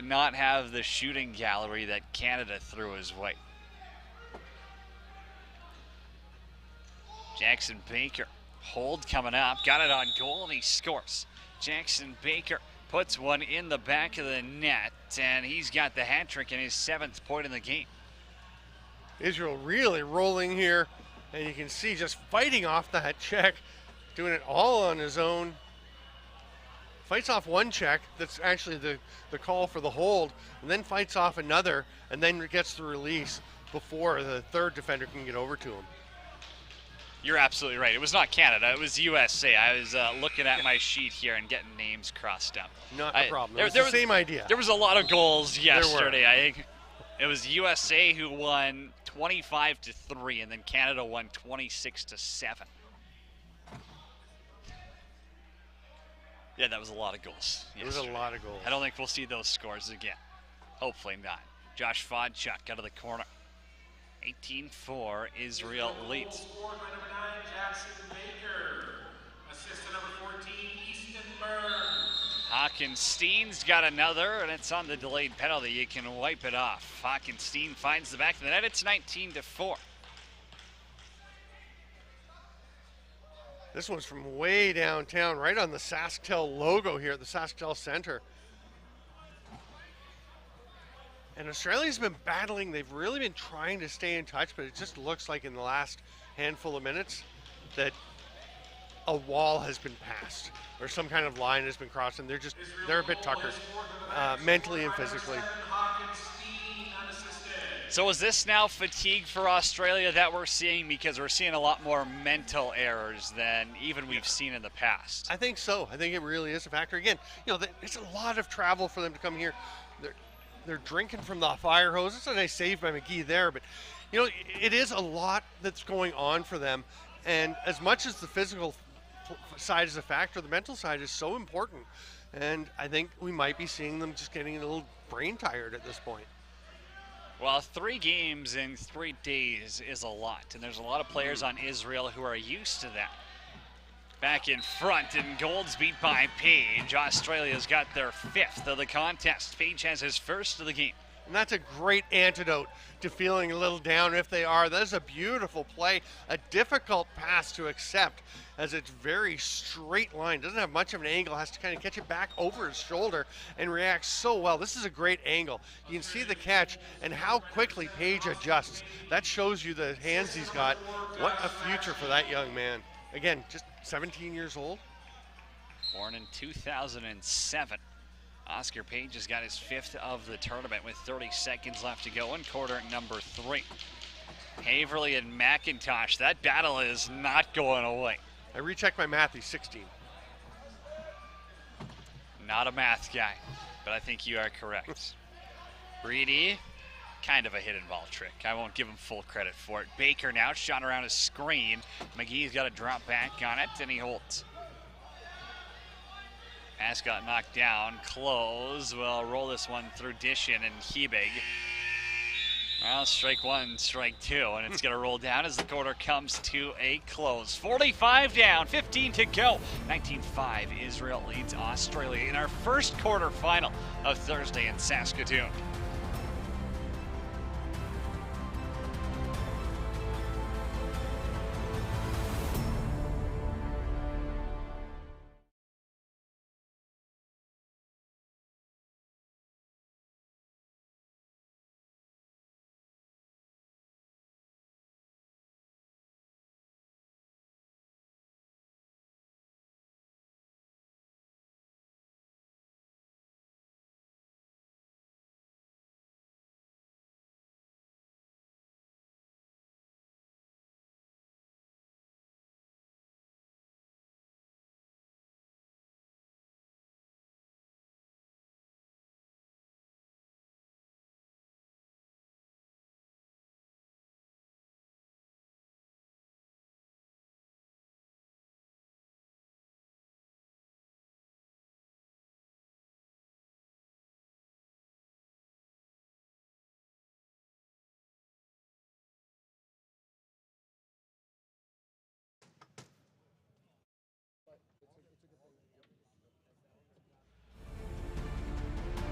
not have the shooting gallery that Canada threw his way. Jackson Baker, hold coming up, got it on goal, and he scores. Jackson Baker puts one in the back of the net, and he's got the hat trick and his 7th point in the game. Israel really rolling here, and you can see just fighting off that check. Doing it all on his own. Fights off one check, that's actually the call for the hold, and then fights off another, and then gets the release before the third defender can get over to him. You're absolutely right. It was not Canada, it was USA. I was looking at my sheet here and getting names crossed out. Not a problem. It was the same idea. There was a lot of goals yesterday. I think it was USA who won 25-3, and then Canada won 26-7. Yeah, that was a lot of goals. It was a lot of goals. I don't think we'll see those scores again. Hopefully not. Josh Fodchuk out of the corner. 18-4, Israel leads. Scored by number 9, Jackson Baker. Assist to number 14, Easton Burns. Hawkinstein's got another, and it's on the delayed penalty. You can wipe it off. Hawkinstein finds the back of the net. It's 19-4. This one's from way downtown, right on the SaskTel logo here at the SaskTel Center. And Australia's been battling. They've really been trying to stay in touch, but it just looks like in the last handful of minutes that a wall has been passed or some kind of line has been crossed, and they're a bit tuckered mentally and physically. So is this now fatigue for Australia that we're seeing, because we're seeing a lot more mental errors than even we've seen in the past? I think so. I think it really is a factor. Again, it's a lot of travel for them to come here. They're drinking from the fire hose. It's a nice save by McGee there, but it is a lot that's going on for them. And as much as the physical side is a factor, the mental side is so important. And I think we might be seeing them just getting a little brain tired at this point. Well, 3 games in 3 days is a lot, and there's a lot of players on Israel who are used to that. Back in front, and Gold's beat by Page. Australia's got their 5th of the contest. Page has his 1st of the game. And that's a great antidote to feeling a little down if they are. That is a beautiful play, a difficult pass to accept, as it's very straight line. Doesn't have much of an angle, has to kind of catch it back over his shoulder and reacts so well. This is a great angle. You can see the catch and how quickly Page adjusts. That shows you the hands he's got. What a future for that young man. Again, just 17 years old. Born in 2007. Oscar Page has got his 5th of the tournament with 30 seconds left to go in quarter number 3. Haverly and McIntosh, that battle is not going away. I rechecked my math, he's 16. Not a math guy, but I think you are correct. Reedy, kind of a hidden ball trick. I won't give him full credit for it. Baker now shot around his screen. McGee's got to drop back on it, and he holds. Pass got knocked down. Close. We'll roll this one through Dishin and Hebig. Well, strike 1, strike 2, and it's going to roll down as the quarter comes to a close. 45 down, 15 to go. 19-5, Israel leads Australia in our first quarterfinal of Thursday in Saskatoon.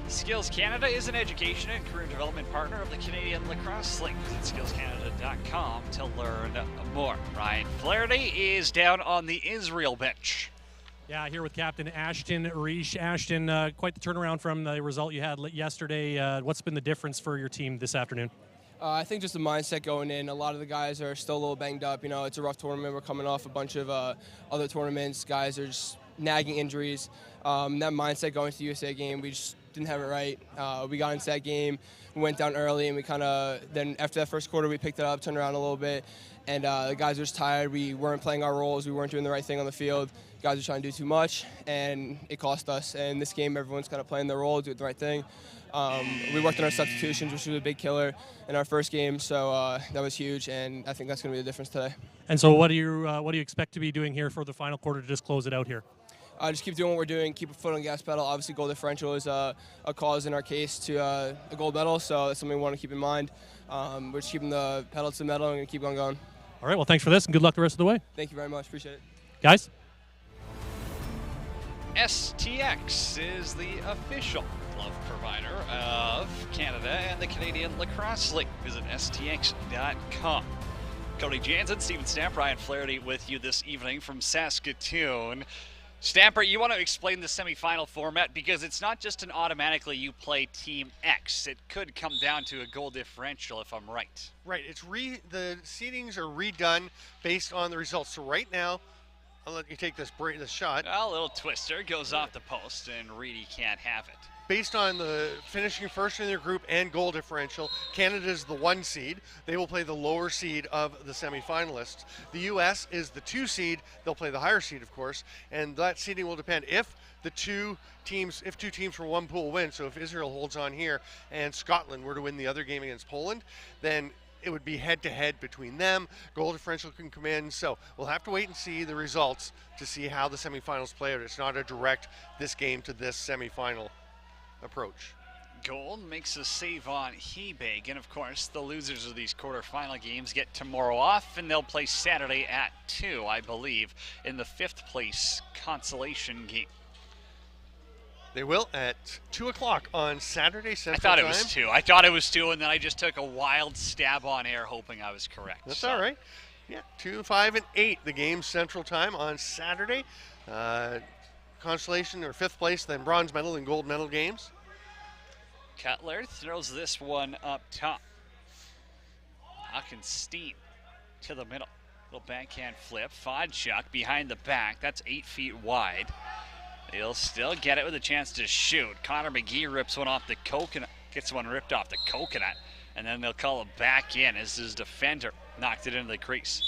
Skills Canada is an education and career development partner of the Canadian Lacrosse League. Visit skillscanada.com to learn more. Ryan Flaherty is down on the Israel bench. Yeah, here with Captain Ashton Reish. Ashton, quite the turnaround from the result you had yesterday. What's been the difference for your team this afternoon? I think just the mindset going in. A lot of the guys are still a little banged up. You know, it's a rough tournament. We're coming off a bunch of other tournaments. Guys are just nagging injuries. That mindset going to the USA game, we just didn't have it right. We got into that game, we went down early, and we kind of, then after that first quarter, we picked it up, turned around a little bit, and the guys were just tired. We weren't playing our roles. We weren't doing the right thing on the field. Guys were trying to do too much, and it cost us. And this game, everyone's kind of playing their role, doing the right thing. We worked on our substitutions, which was a big killer in our first game, so that was huge, and I think that's going to be the difference today. And so what do you expect to be doing here for the final quarter to just close it out here? Just keep doing what we're doing, keep a foot on the gas pedal. Obviously, goal differential is a cause in our case to a gold medal, so that's something we want to keep in mind. We're just keeping the pedal to the metal and going to keep on going. All right, well, thanks for this, and good luck the rest of the way. Thank you very much. Appreciate it. Guys? STX is the official glove provider of Canada and the Canadian Lacrosse League. Visit stx.com. Cody Jansen, Steven Stamp, Ryan Flaherty with you this evening from Saskatoon. Stamper, you want to explain the semifinal format, because it's not just an automatically you play Team X. It could come down to a goal differential, if I'm right. Right. It's the seedings are redone based on the results. So right now, I'll let you take this shot. A little twister goes off the post, and Reedy can't have it. based on the finishing first in their group and goal differential, Canada is the 1 seed. They will play the lower seed of the semifinalists. The U.S. is the 2 seed. They'll play the higher seed, of course, and that seeding will depend if two teams from one pool win. So if Israel holds on here and Scotland were to win the other game against Poland, then it would be head-to-head between them. Goal differential can come in. So we'll have to wait and see the results to see how the semifinals play out. It's not a direct this game to this semifinal approach. Gold makes a save on Hebig, and of course the losers of these quarterfinal games get tomorrow off, and they'll play Saturday at 2, I believe, in the 5th place consolation game. They will at 2 o'clock on Saturday Central Time. I thought it was 2. I thought it was 2, and then I just took a wild stab on air hoping I was correct. That's all right. Yeah, 2, 5, and 8, the game Central Time on Saturday. Consolation or 5th place, then bronze medal and gold medal games. Cutler throws this one up top. Hawkinstein to the middle. Little backhand flip. Fodchuk behind the back. That's 8 feet wide. He'll still get it with a chance to shoot. Connor McGee rips one off the coconut. Gets one ripped off the coconut. And then they'll call it back in as his defender knocked it into the crease.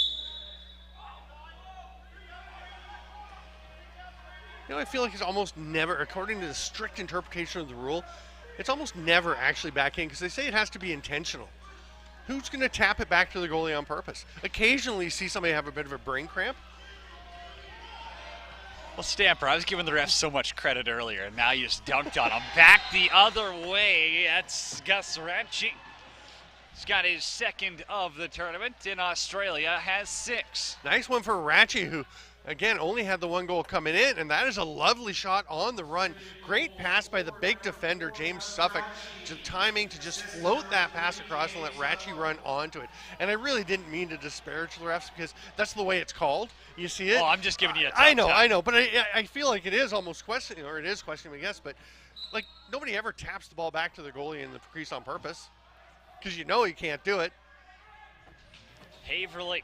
You know, I feel like it's almost never, according to the strict interpretation of the rule, it's almost never actually back in because they say it has to be intentional. Who's going to tap it back to the goalie on purpose? Occasionally you see somebody have a bit of a brain cramp. Well, Stamper, I was giving the refs so much credit earlier, and now you just dunked on him. Back the other way. That's Gus Ratchie. He's got his 2nd of the tournament in Australia, has 6. Nice one for Ratchie, who, again, only had the 1 goal coming in, and that is a lovely shot on the run. Great pass by the big defender, James Suffolk, to timing to just float that pass across and let Ratchie run onto it. And I really didn't mean to disparage the refs because that's the way it's called. You see it? Oh, I'm just giving you a tough I know, time. but I feel like it is almost questioning, or it is questioning, I guess, but like nobody ever taps the ball back to the goalie in the crease on purpose because you know you can't do it. Haverly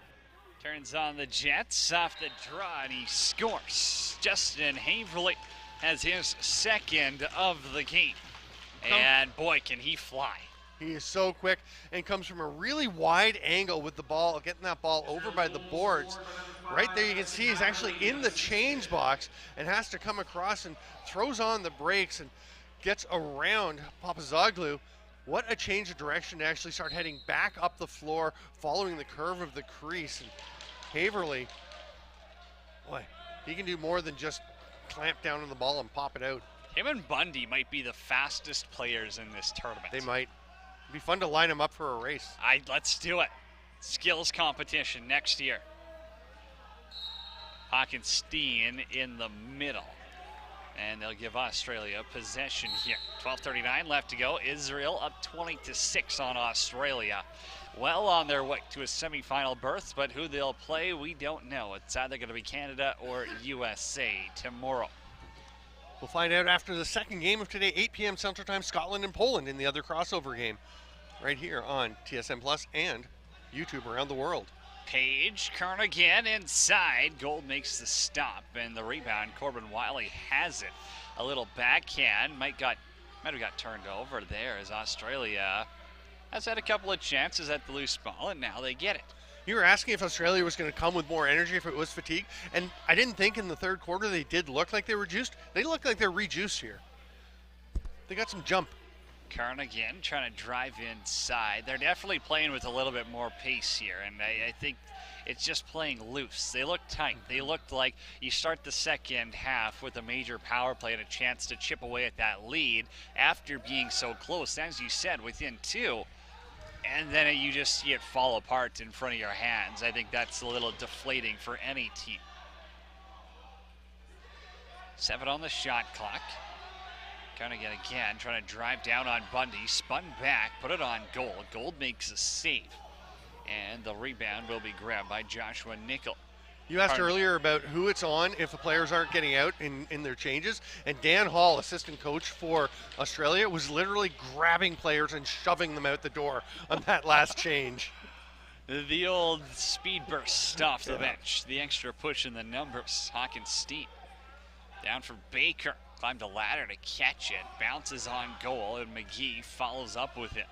turns on the Jets off the draw, and he scores. Justin Haverly has his 2nd of the game. And boy, can he fly. He is so quick and comes from a really wide angle with the ball, getting that ball over by the boards. Right there you can see he's actually in the change box and has to come across and throws on the brakes and gets around Papazoglu. What a change of direction to actually start heading back up the floor, following the curve of the crease. And Haverly, boy, he can do more than just clamp down on the ball and pop it out. Him and Bundy might be the fastest players in this tournament. They might. It'd be fun to line them up for a race. Let's do it. Skills competition next year. Hawkinstein in the middle. And they'll give Australia possession here. 12:39 left to go. Israel up 20-6 on Australia. Well on their way to a semifinal berth, but who they'll play, we don't know. It's either going to be Canada or USA tomorrow. We'll find out after the 2nd game of today, 8 p.m. Central Time, Scotland and Poland in the other crossover game. Right here on TSN Plus and YouTube around the world. Page, Kernigan inside. Gold makes the stop, and the rebound, Corbin Wiley has it. A little backhand, might have got turned over there as Australia has had a couple of chances at the loose ball, and now they get it. You were asking if Australia was going to come with more energy if it was fatigue, and I didn't think in the 3rd quarter they did look like they were juiced. They look like they're rejuiced here. They got some jump. Kernigan trying to drive inside. They're definitely playing with a little bit more pace here, and I think it's just playing loose. They look tight. They looked like you start the 2nd half with a major power play and a chance to chip away at that lead after being so close, as you said, within 2. And then you just see it fall apart in front of your hands. I think that's a little deflating for any team. 7 on the shot clock. Kernigan again, trying to drive down on Bundy. Spun back, put it on Gold. Gold makes a save. And the rebound will be grabbed by Joshua Nickel. You asked earlier about who it's on if the players aren't getting out in their changes, and Dan Hall, assistant coach for Australia, was literally grabbing players and shoving them out the door on that last change. The old speed burst off the bench. The extra push in the numbers. Hawkinstein down for Baker. Climbed a ladder to catch it. Bounces on goal, and McGee follows up with it.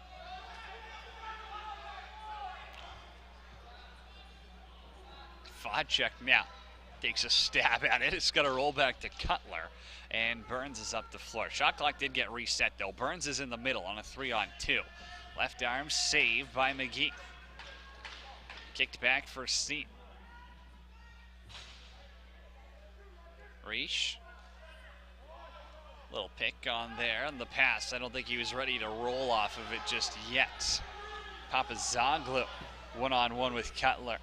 Vodchuk now takes a stab at it. It's going to roll back to Cutler, and Burns is up the floor. Shot clock did get reset, though. Burns is in the middle on a 3-on-2. Left arm saved by McGee. Kicked back for Steen. Reish. Little pick on there on the pass. I don't think he was ready to roll off of it just yet. Papazoglu one-on-one with Cutler.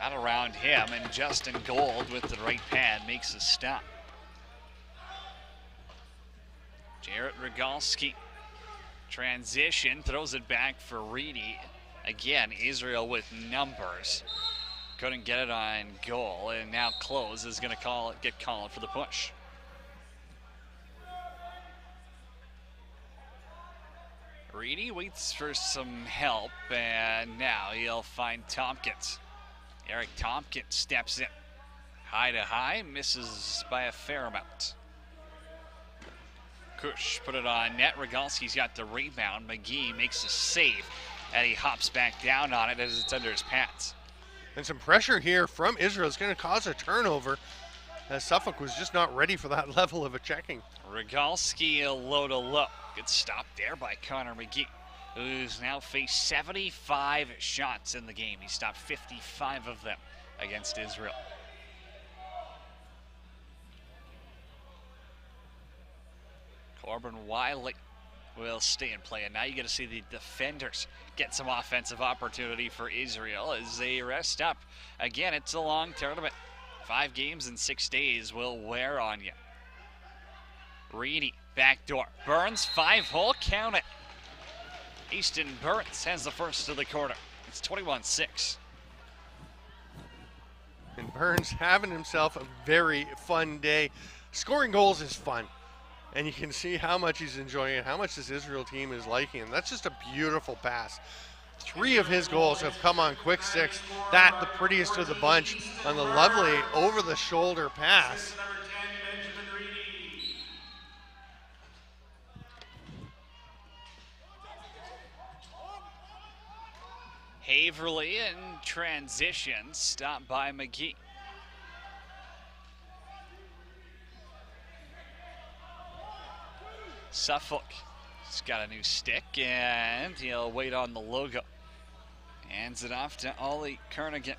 Got around him, and Justin Gold with the right pad makes a stop. Jarrett Rogalski. Transition, throws it back for Reedy. Again, Israel with numbers. Couldn't get it on goal, and now Close is going to get called for the push. Reedy waits for some help, and now he'll find Tompkins. Eric Tompkins steps in. High to high, misses by a fair amount. Kush put it on net. Rogalski's got the rebound. McGee makes a save, and he hops back down on it as it's under his pads. And some pressure here from Israel is going to cause a turnover, as Suffolk was just not ready for that level of a checking. Rogalski low to low. Good stop there by Connor McGee, who's now faced 75 shots in the game. He stopped 55 of them against Israel. Corbin Wiley will stay in play, and now you get to see the defenders get some offensive opportunity for Israel as they rest up. Again, it's a long tournament. 5 games in 6 days will wear on you. Reedy, backdoor. Burns, 5-hole, count it. Easton Burns has the first of the quarter. It's 21-6. And Burns having himself a very fun day. Scoring goals is fun. And you can see how much he's enjoying it, how much this Israel team is liking him. That's just a beautiful pass. 3 of his goals have come on quick sticks. That, the prettiest of the bunch, on the lovely over-the-shoulder pass. Haverly in transition, stopped by McGee. Suffolk has got a new stick, and he'll wait on the logo. Hands it off to Ollie Kernigan.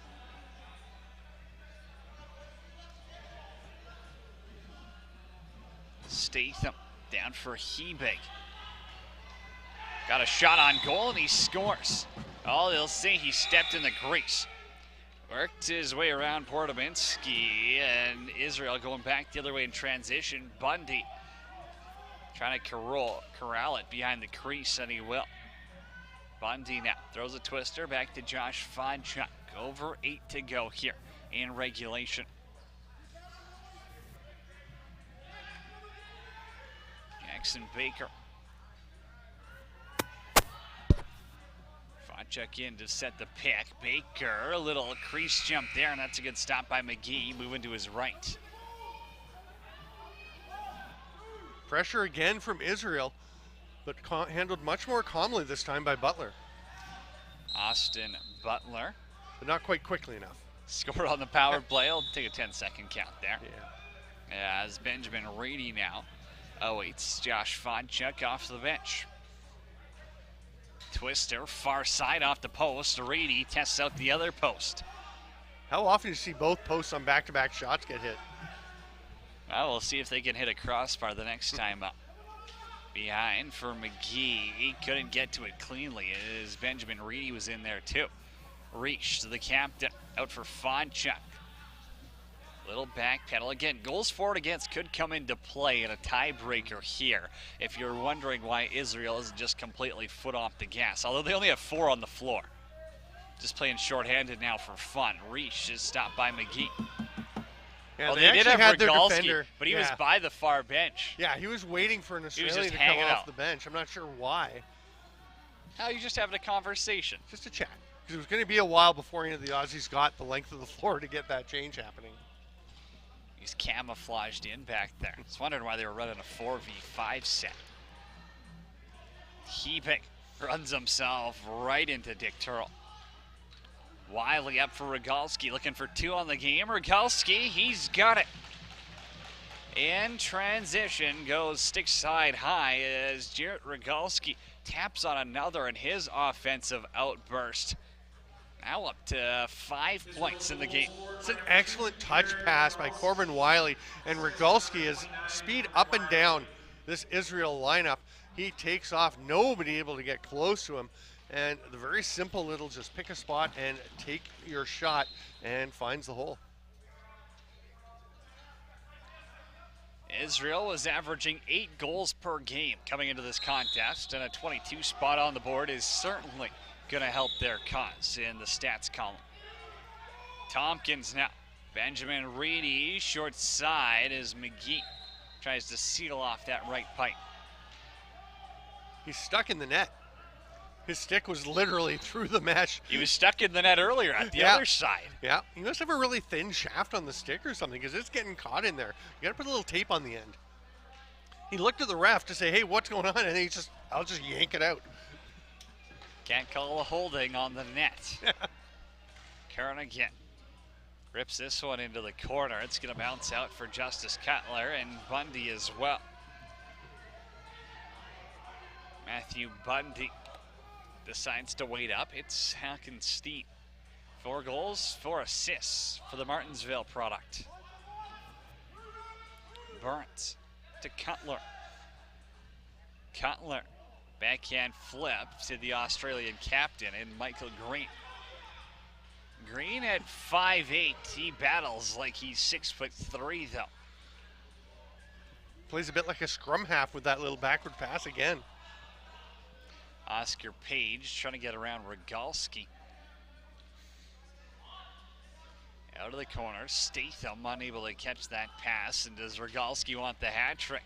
Statham down for Hebig. Got a shot on goal, and he scores. All they'll say, he stepped in the crease. Worked his way around Portominski, and Israel going back the other way in transition. Bundy trying to corral it behind the crease, and he will. Bundy now throws a twister back to Josh Vodchuk. Over 8 to go here in regulation. Jackson Baker. Vodchuk in to set the pick. Baker, a little crease jump there, and that's a good stop by McGee. Moving to his right. Pressure again from Israel, but handled much more calmly this time by Butler. Austin Butler. But not quite quickly enough. Scored on the power play. I'll take a 10-second count there. Yeah. As Benjamin Reedy now awaits Josh Vodchuk off the bench. Twister, far side off the post. Reedy tests out the other post. How often do you see both posts on back-to-back shots get hit? Well, we'll see if they can hit a crossbar the next time up. Behind for McGee. He couldn't get to it cleanly as Benjamin Reedy was in there too. Reach to the captain. Out for Vodchuk. Little back pedal. Again, goals for and against could come into play in a tiebreaker here if you're wondering why Israel isn't just completely foot off the gas. Although they only have 4 on the floor. Just playing shorthanded now for fun. Reach is stopped by McGee. Yeah, well, they did have Rogalski, but he was yeah. by the far bench. Yeah, he was waiting for an Australian to come off the bench. I'm not sure why. Oh, you're just having a conversation. Just a chat. Because it was going to be a while before any of the Aussies got the length of the floor to get that change happening. He's camouflaged in back there. I was wondering why they were running a 4v5 set. Hebig runs himself right into Dick Turl. Wiley up for Rogalski, looking for 2 on the game. Rogalski, he's got it. In transition goes stick side high as Jarrett Rogalski taps on another in his offensive outburst. Now up to 5 points in the game. It's an excellent touch pass by Corbin Wiley, and Rogalski is speed up and down this Israel lineup. He takes off, nobody able to get close to him, and the very simple little just pick a spot and take your shot, and finds the hole. Israel was averaging 8 goals per game coming into this contest, and a 22 spot on the board is certainly going to help their cause in the stats column. Tompkins now. Benjamin Reedy, short side as McGee tries to seal off that right pipe. He's stuck in the net. His stick was literally through the mesh. He was stuck in the net earlier at the other side. Yeah, he must have a really thin shaft on the stick or something, because it's getting caught in there. You got to put a little tape on the end. He looked at the ref to say, hey, what's going on? And I'll just yank it out. Can't call a holding on the net. Kernigan rips this one into the corner. It's going to bounce out for Justice Cutler and Bundy as well. Matthew Bundy decides to wait up. It's Hackenstein. 4 goals, 4 assists for the Martinsville product. Burns to Cutler. Cutler. Backhand flip to the Australian captain and Michael Green. Green at 5'8". He battles like he's 6'3" though. Plays a bit like a scrum half with that little backward pass again. Oscar Page trying to get around Rogalski. Out of the corner, Statham unable to catch that pass, and does Rogalski want the hat trick?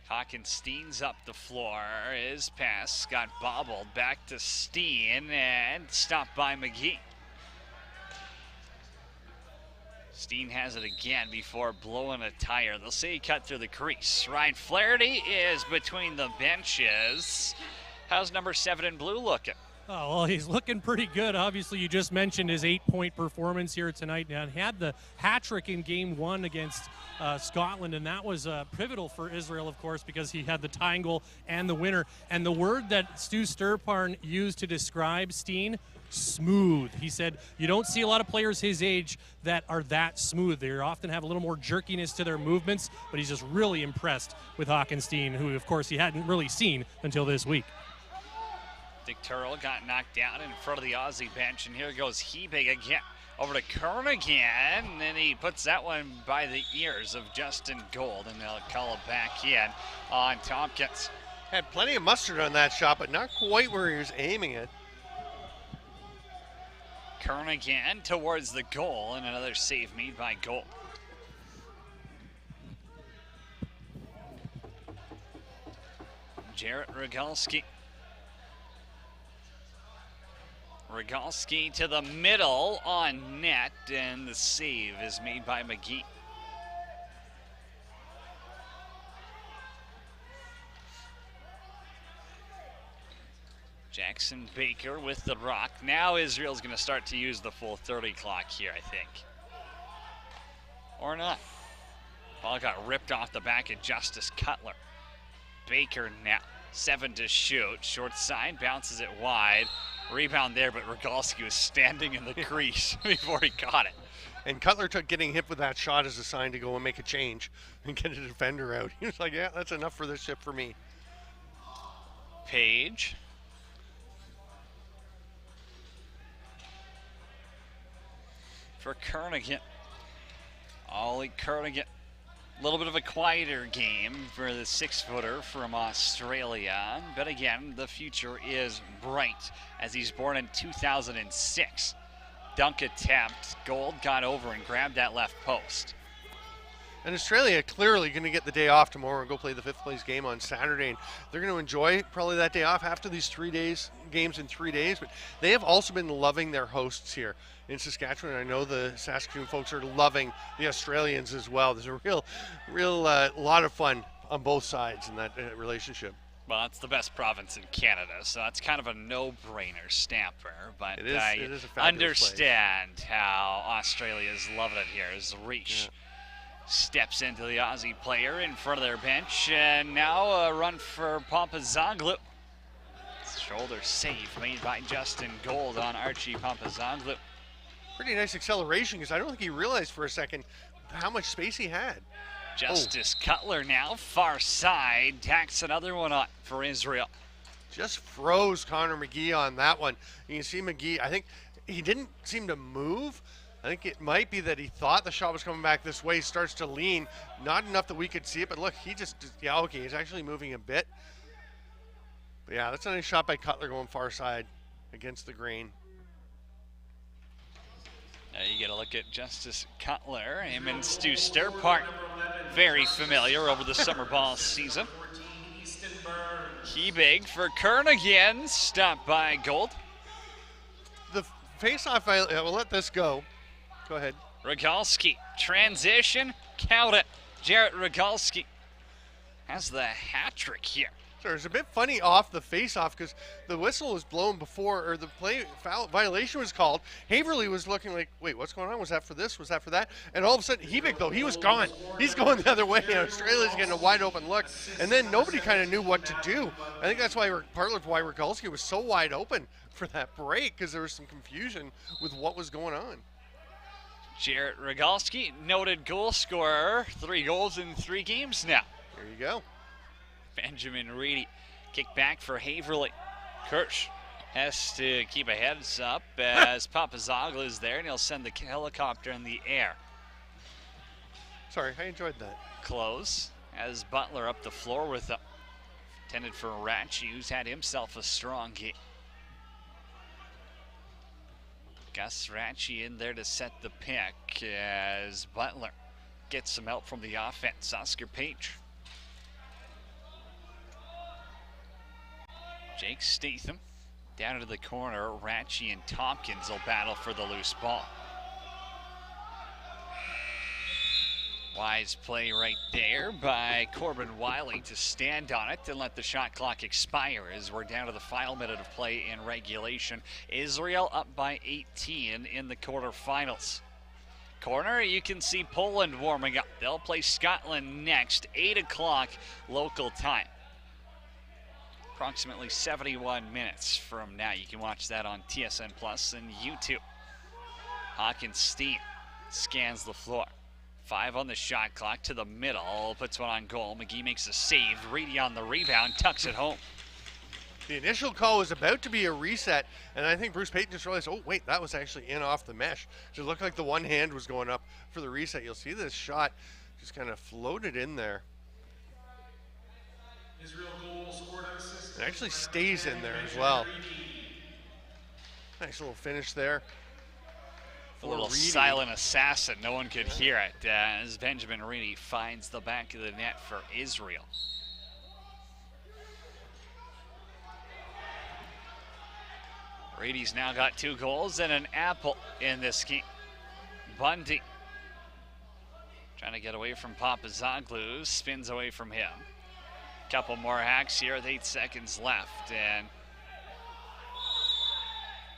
Hockenstein's up the floor. His pass got bobbled back to Steen and stopped by McGee. Steen has it again before blowing a tire. They'll say he cut through the crease. Ryan Flaherty is between the benches. How's number 7 in blue looking? Oh, well, he's looking pretty good. Obviously, you just mentioned his 8-point performance here tonight. Now, he had the hat trick in game 1 against Scotland, and that was pivotal for Israel, of course, because he had the tying goal and the winner. And the word that Stu Sturparn used to describe Steen, smooth. He said, you don't see a lot of players his age that are that smooth. They often have a little more jerkiness to their movements, but he's just really impressed with Hockenstein, who, of course, he hadn't really seen until this week. Dick Turl got knocked down in front of the Aussie bench, and here goes Hebig again. Over to Kernigan, and then he puts that one by the ears of Justin Gold, and they'll call it back in on Tompkins. Had plenty of mustard on that shot, but not quite where he was aiming it. Kernigan towards the goal, and another save made by Gold. Jarrett Rogalski. Rogalski to the middle on net, and the save is made by McGee. Jackson Baker with the rock. Now Israel's going to start to use the full 30 clock here, I think. Or not. Ball got ripped off the back of Justice Cutler. Baker now. 7 to shoot. Short side, bounces it wide. Rebound there, but Rogalski was standing in the crease before he caught it. And Cutler took getting hit with that shot as a sign to go and make a change and get a defender out. He was like, yeah, that's enough for this ship for me. Page. For Kernigan. Ollie Kernigan. A little bit of a quieter game for the 6-footer from Australia. But again, the future is bright as he's born in 2006. Dunk attempt. Gold got over and grabbed that left post. And Australia clearly going to get the day off tomorrow and go play the 5th place game on Saturday. And they're going to enjoy probably that day off after these 3 days, games in 3 days. But they have also been loving their hosts here in Saskatchewan. I know the Saskatoon folks are loving the Australians as well. There's a real lot of fun on both sides in that relationship. Well, it's the best province in Canada, so that's kind of a no-brainer stamper. But it is a fabulous understand how Australia's loving it here as Reach steps into the Aussie player in front of their bench. And now a run for Papazoglou. Shoulder save made by Justin Gold on Archie Papazoglou. Pretty nice acceleration because I don't think he realized for a second how much space he had. Justice Cutler now, far side, tacks another one on for Israel. Just froze Connor McGee on that one. You can see McGee, I think he didn't seem to move. I think it might be that he thought the shot was coming back this way, starts to lean. Not enough that we could see it, but look, he just, yeah, okay, he's actually moving a bit. But yeah, that's a nice shot by Cutler going far side against the grain. Now you get a look at Justice Cutler. Him and Stu Sturpart, very familiar over the summer ball season. He big for Kernaghan, stopped by Gold. The face-off, we'll let this go. Go ahead. Rogalski, transition, count it. Jarrett Rogalski has the hat trick here. Sure, it's a bit funny off the face-off because the whistle was blown before, or the play foul violation was called. Haverly was looking like, wait, what's going on? Was that for this? Was that for that? And all of a sudden, Hebig, though, he was gone. He's going the other way, and Australia's getting a wide-open look. And then nobody kind of knew what to do. I think that's why partly why Rogalski was so wide open for that break, because there was some confusion with what was going on. Jarrett Rogalski, noted goal scorer, 3 goals in 3 games now. There you go. Benjamin Reedy, kick back for Haverly. Kirsch has to keep a heads up as Papazoglou is there, and he'll send the helicopter in the air. Sorry, I enjoyed that. Close as Butler up the floor with them. Intended for Ratchie, who's had himself a strong game. Gus Ratchie in there to set the pick as Butler gets some help from the offense. Oscar Page. Jake Statham down into the corner. Ratchie and Tompkins will battle for the loose ball. Wise play right there by Corbin Wiley to stand on it and let the shot clock expire as we're down to the final minute of play in regulation. Israel up by 18 in the quarterfinals. Corner, you can see Poland warming up. They'll play Scotland next, 8 o'clock local time. Approximately 71 minutes from now. You can watch that on TSN Plus and YouTube. Hawkins Steen scans the floor. 5 on the shot clock to the middle, puts one on goal. McGee makes a save. Reedy on the rebound, tucks it home. The initial call was about to be a reset, and I think Bruce Payton just realized, oh, wait, that was actually in off the mesh. It looked like the one hand was going up for the reset. You'll see this shot just kind of floated in there. It actually stays in there as well. Nice little finish there. A little silent assassin, no one could hear it as Benjamin Reedy finds the back of the net for Israel. Reedy's now got 2 goals and an apple in this game. Bundy trying to get away from Papazoglou, spins away from him. Couple more hacks here with 8 seconds left, and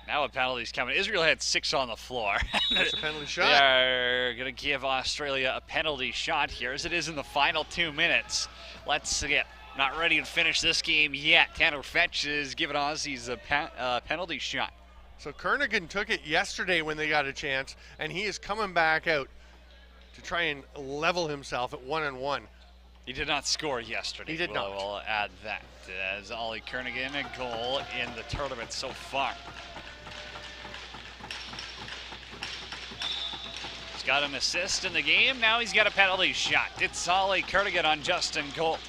now a penalty's coming. Israel had 6 on the floor. That's a penalty shot. They are going to give Australia a penalty shot here as it is in the final 2 minutes. Let's get not ready to finish this game yet. Tanner Fetch is giving Aussies a penalty shot. So Kernaghan took it yesterday when they got a chance, and he is coming back out to try and level himself at 1-1. He did not score yesterday. He did not. We'll add that as Ollie Kernaghan, a goal in the tournament so far. He's got an assist in the game. Now he's got a penalty shot. It's Ollie Kernaghan on Justin Gold.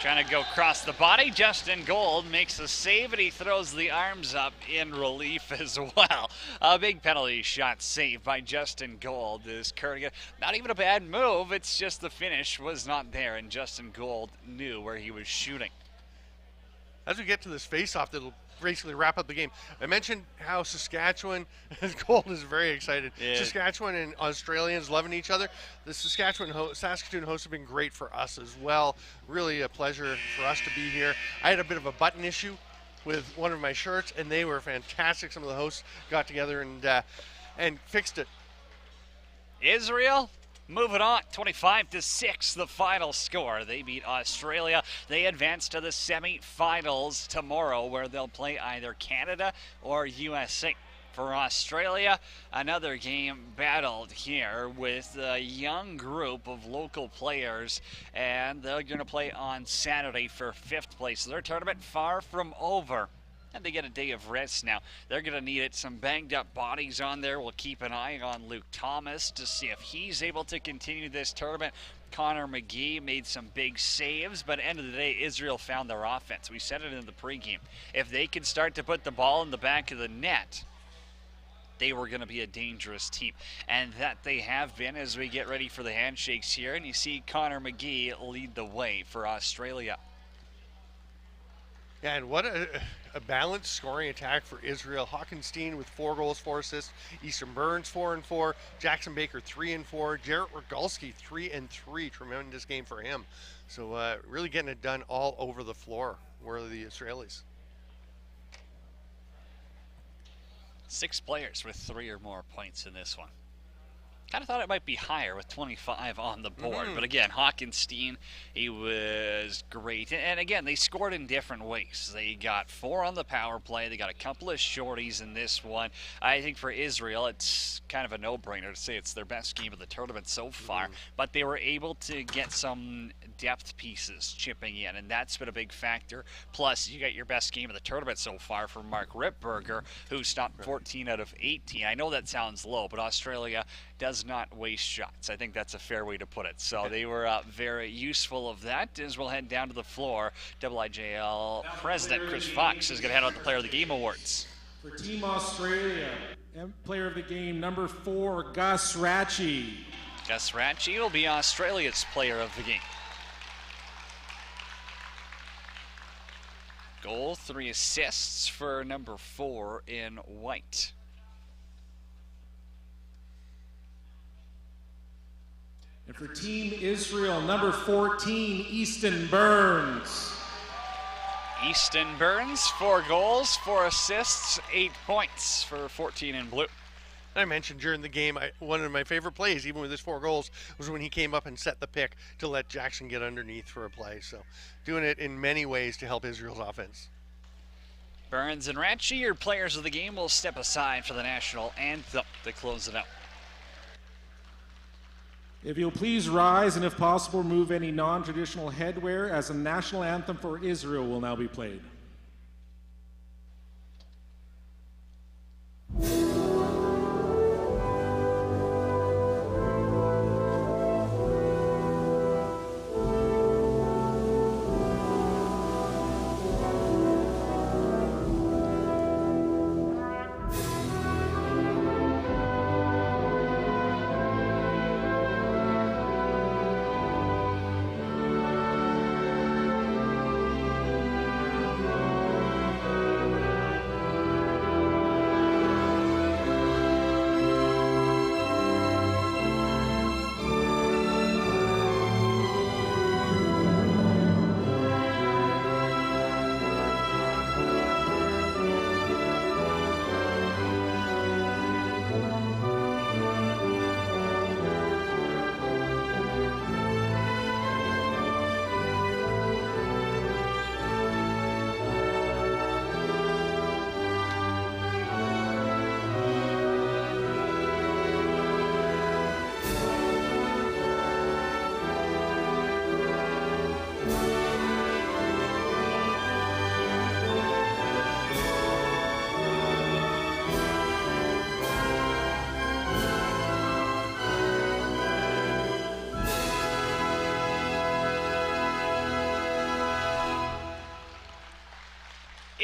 Trying to go across the body. Justin Gold makes a save, and he throws the arms up in relief as well. A big penalty shot saved by Justin Gold. This Kurtigan, not even a bad move. It's just the finish was not there, and Justin Gold knew where he was shooting. As we get to this face-off, that'll basically wrap up the game. I mentioned how Saskatchewan and Gold is very excited. Yeah. Saskatchewan and Australians loving each other. The Saskatoon hosts have been great for us as well. Really a pleasure for us to be here. I had a bit of a button issue with one of my shirts, and they were fantastic. Some of the hosts got together and fixed it. Israel moving on, 25-6, the final score. They beat Australia. They advance to the semifinals tomorrow, where they'll play either Canada or USA. For Australia, another game battled here with a young group of local players, and they're going to play on Saturday for 5th place. Their tournament far from over, and they get a day of rest now. They're going to need it. Some banged up bodies on there. We'll keep an eye on Luke Thomas to see if he's able to continue this tournament. Connor McGee made some big saves, but at the end of the day, Israel found their offense. We said it in the pregame. If they can start to put the ball in the back of the net, they were going to be a dangerous team, and that they have been as we get ready for the handshakes here, and you see Connor McGee lead the way for Australia. Yeah, and what a balanced scoring attack for Israel. Hawkenstein with 4 goals, 4 assists. Easton Burns 4 and 4. Jackson Baker 3 and 4. Jarrett Rogalski 3 and 3. Tremendous game for him. So really getting it done all over the floor were the Israelis. 6 players with 3 or more points in this one. Kind of thought it might be higher with 25 on the board. But again, Hawkenstein, he was great. And again, they scored in different ways. They got 4 on the power play. They got a couple of shorties in this one. I think for Israel, it's kind of a no-brainer to say it's their best game of the tournament so far. But they were able to get some depth pieces chipping in, and that's been a big factor. Plus, you got your best game of the tournament so far from Mark Ripberger, who stopped 14 out of 18. I know that sounds low, but Australia does not waste shots. I think that's a fair way to put it. So they were very useful of that. As we'll head down to the floor, WJL President Chris Fox is going to hand out the Player of the Game awards. For Team Australia, Player of the Game number 4, Gus Ratchie. Gus Ratchie will be Australia's Player of the Game. Goal, 3 assists for number 4 in white. And for Team Israel, number 14, Easton Burns. Easton Burns, 4 goals, 4 assists, 8 points for 14 in blue. I mentioned during the game, one of my favorite plays, even with his 4 goals, was when he came up and set the pick to let Jackson get underneath for a play. So doing it in many ways to help Israel's offense. Burns and Ratchie, your players of the game, will step aside for the national anthem to close it out. If you'll please rise and if possible remove any non-traditional headwear as the national anthem for Israel will now be played.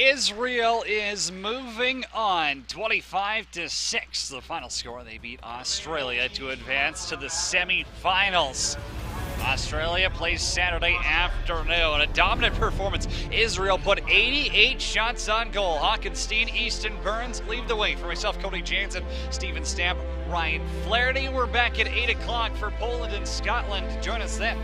Israel is moving on 25-6. The final score, they beat Australia to advance to the semifinals. Australia plays Saturday afternoon. A dominant performance. Israel put 88 shots on goal. Hockenstein, Easton Burns lead the way. For myself, Cody Jansen, Stephen Stamp, Ryan Flaherty. We're back at 8 o'clock for Poland and Scotland. Join us then.